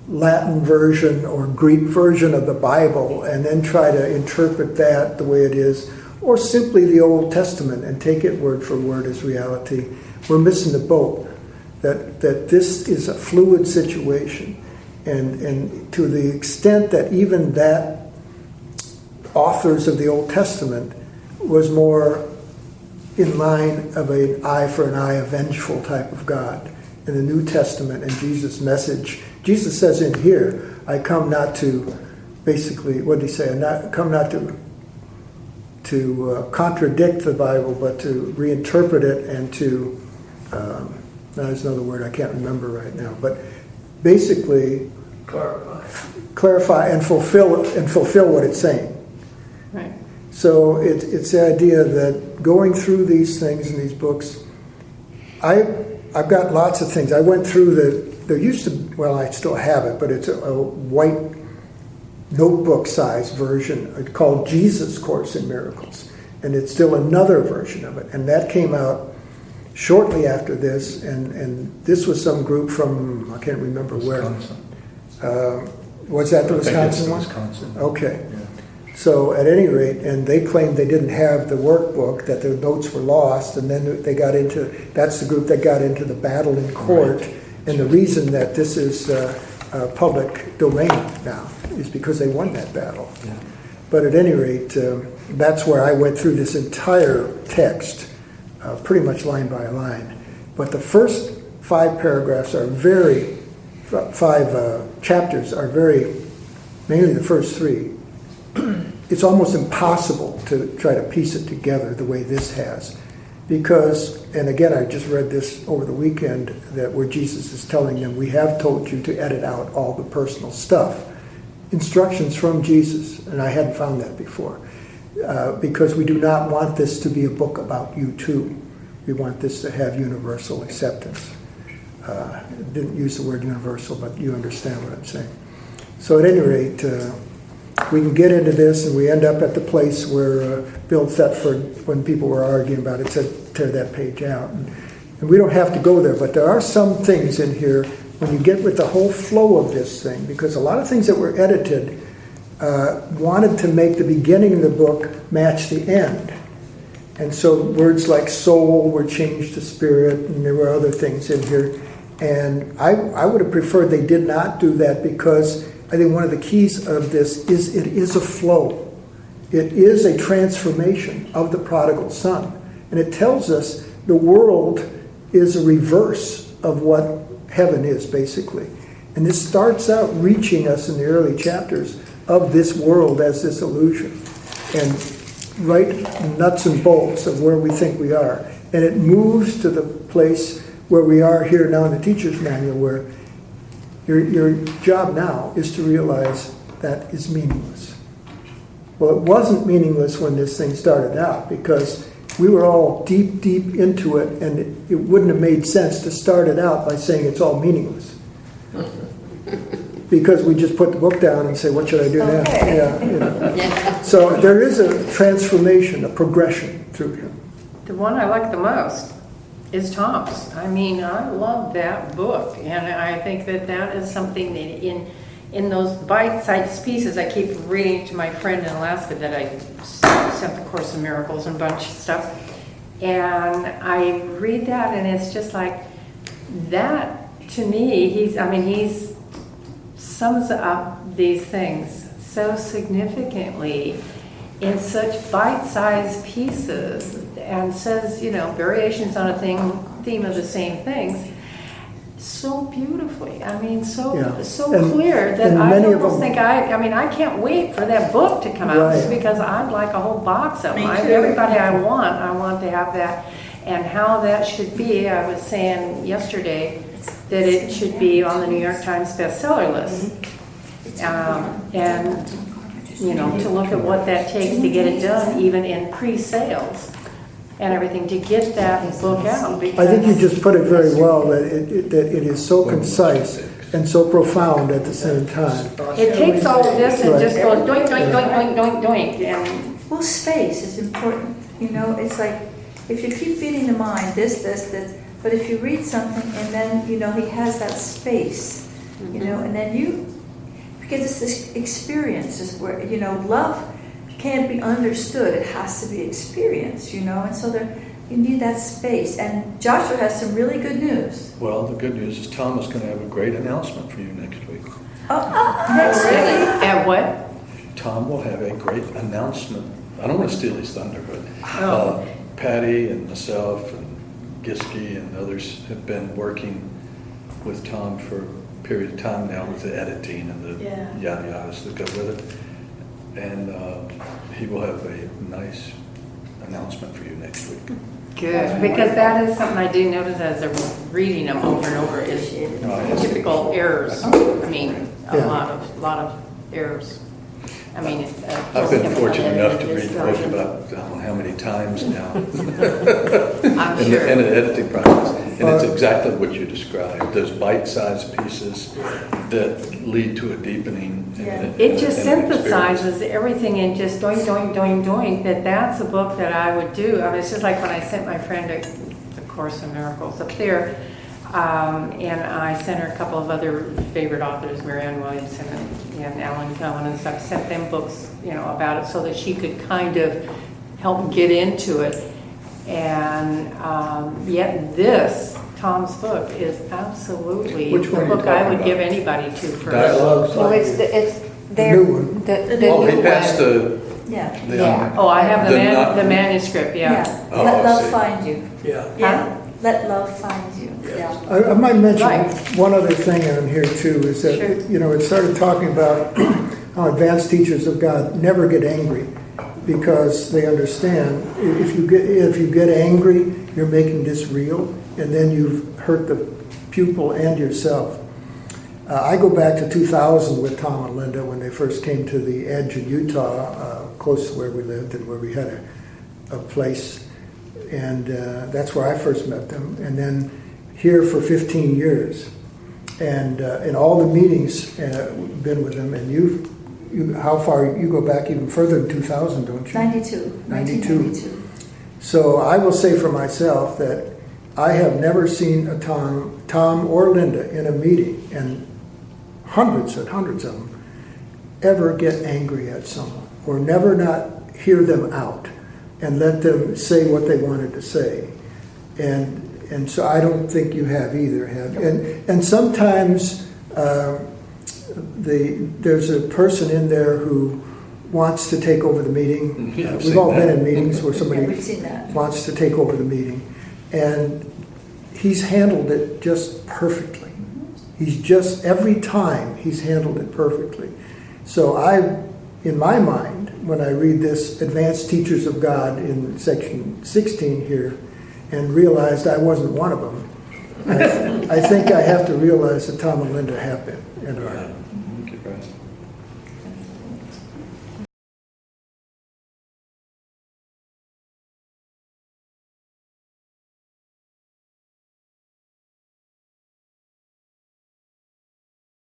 Latin version or Greek version of the Bible and then try to interpret that the way it is, or simply the Old Testament and take it word for word as reality, we're missing the boat. That this is a fluid situation. And to the extent that even that authors of the Old Testament was more in line of an eye for an eye, a vengeful type of God. In the New Testament and Jesus' message, Jesus says in here, I come not to, basically, what did he say? I come not to contradict the Bible, but to reinterpret it and to, there's another word I can't remember right now, but basically clarify and fulfill what it's saying. Right. So it's the idea that going through these things in these books, I've got lots of things. I went through there used to, well, I still have it, but it's a white notebook-sized version called Jesus Course in Miracles. And it's still another version of it. And that came out shortly after this, and this was some group from, I can't remember Wisconsin. Where. Was that the Wisconsin one? Wisconsin. Okay. Yeah. So at any rate, and they claimed they didn't have the workbook, that their notes were lost, and then they got into, that's the group that got into the battle in court. Right. And the reason that this is public domain now is because they won that battle. Yeah. But at any rate, that's where I went through this entire text, pretty much line by line. But the first 5 paragraphs are five chapters are very, mainly the first 3. It's almost impossible to try to piece it together the way this has. Because, and again, I just read this over the weekend, that where Jesus is telling them, we have told you to edit out all the personal stuff. Instructions from Jesus, and I hadn't found that before. Because we do not want this to be a book about you too. We want this to have universal acceptance. Didn't use the word universal, but you understand what I'm saying. So at any rate, we can get into this, and we end up at the place where Bill Thetford, when people were arguing about it, said, tear that page out. And we don't have to go there, but there are some things in here, when you get with the whole flow of this thing, because a lot of things that were edited wanted to make the beginning of the book match the end. And so words like soul were changed to spirit, and there were other things in here. And I would have preferred they did not do that, because I think one of the keys of this is it is a flow. It is a transformation of the prodigal son. And it tells us the world is a reverse of what heaven is, basically. And this starts out reaching us in the early chapters of this world as this illusion. And right nuts and bolts of where we think we are. And it moves to the place where we are here now in the teacher's manual, where your job now is to realize that is meaningless. Well, it wasn't meaningless when this thing started out, because we were all deep, deep into it, and it wouldn't have made sense to start it out by saying it's all meaningless. Because we just put the book down and say, what should I do now? Yeah, Yeah. So there is a transformation, a progression through him. The one I like the most is Tom's. I mean, I love that book, and I think that is something that in those bite-sized pieces, I keep reading to my friend in Alaska that I sent the Course in Miracles and a bunch of stuff, and I read that, and it's just like that. To me, he sums up these things so significantly in such bite-sized pieces, and says, variations on a theme of the same things. so beautifully. I mean, so Yeah. so clear that and I many of almost them- think I mean, I can't wait for that book to come out Right. because I'd like a whole box of them. Me too. Everybody I want to have that. And how that should be, I was saying yesterday that it should be on the New York Times bestseller list. And, you know, to look at what that takes to get it done, even in pre-sales and everything, to get that book out. I think you just put it very well, that it is so concise and so profound at the same time. It takes all of this and Right. just goes doink, doink, doink, doink, doink, doink, and Well, space is important. You know, it's like if you keep feeding the mind this, but if you read something and then, you know, he has that space, you know, and then because it's this experience is where, you know, love can't be understood. It has to be experienced, you know, and so you need that space. And Joshua has some really good news. Well, the good news is Tom is going to have a great announcement for you next week. Next week. at what? Tom will have a great announcement. I don't want to steal his thunder, but Oh. Patty and myself and Giske and others have been working with Tom for a period of time now with the editing and the yada yadas that go with it. And he will have a nice announcement for you next week. Good, because that is something I do notice as I'm reading them over and over is typical errors. I mean, a Yeah. lot of errors. I mean, I've been fortunate enough to read the book about how many times now. I'm in, sure. in the editing process. And it's exactly what you described. Those bite-sized pieces that lead to a deepening. It just and an experience. synthesizes everything in just doing, that's a book that I would do. I mean, it's just like when I sent my friend a Course in Miracles up there, and I sent her a couple of other favorite authors, Marianne Williamson and Alan Cohen and stuff, sent them books, you know, about it so that she could kind of help get into it. And yet this, Tom's book, is absolutely Which one the are you book I would talking give about? anybody to for. Dialogue. Well, it's their, new one. the Oh, new he passed one. the. Yeah. Yeah. Oh, I have not- the manuscript, yeah. Oh, Let I love see. find you. Yeah. Yeah. Let love find you. Yeah. I might mention Right. one other thing on here too, is that, Sure. you know, it started talking about how advanced teachers of God never get angry because they understand if you get angry, you're making this real, and then you've hurt the pupil and yourself. I go back to 2000 with Tom and Linda when they first came to the edge in Utah, close to where we lived and where we had a place. And that's where I first met them. And then here for 15 years. And in all the meetings, been with them. And how far, you go back even further than 2000, don't you? 1992. So I will say for myself that I have never seen a Tom or Linda in a meeting, and hundreds of them, ever get angry at someone, or never not hear them out and let them say what they wanted to say. And so I don't think you have either. And sometimes there's a person in there who wants to take over the meeting. Yeah, I've We've seen all been that. in meetings where somebody Yeah, we've seen that. wants to take over the meeting. And he's handled it just perfectly. Every time he's handled it perfectly. So in my mind, when I read this Advanced Teachers of God in section 16 here, and realized I wasn't one of them, I think I have to realize that Tom and Linda have been and are.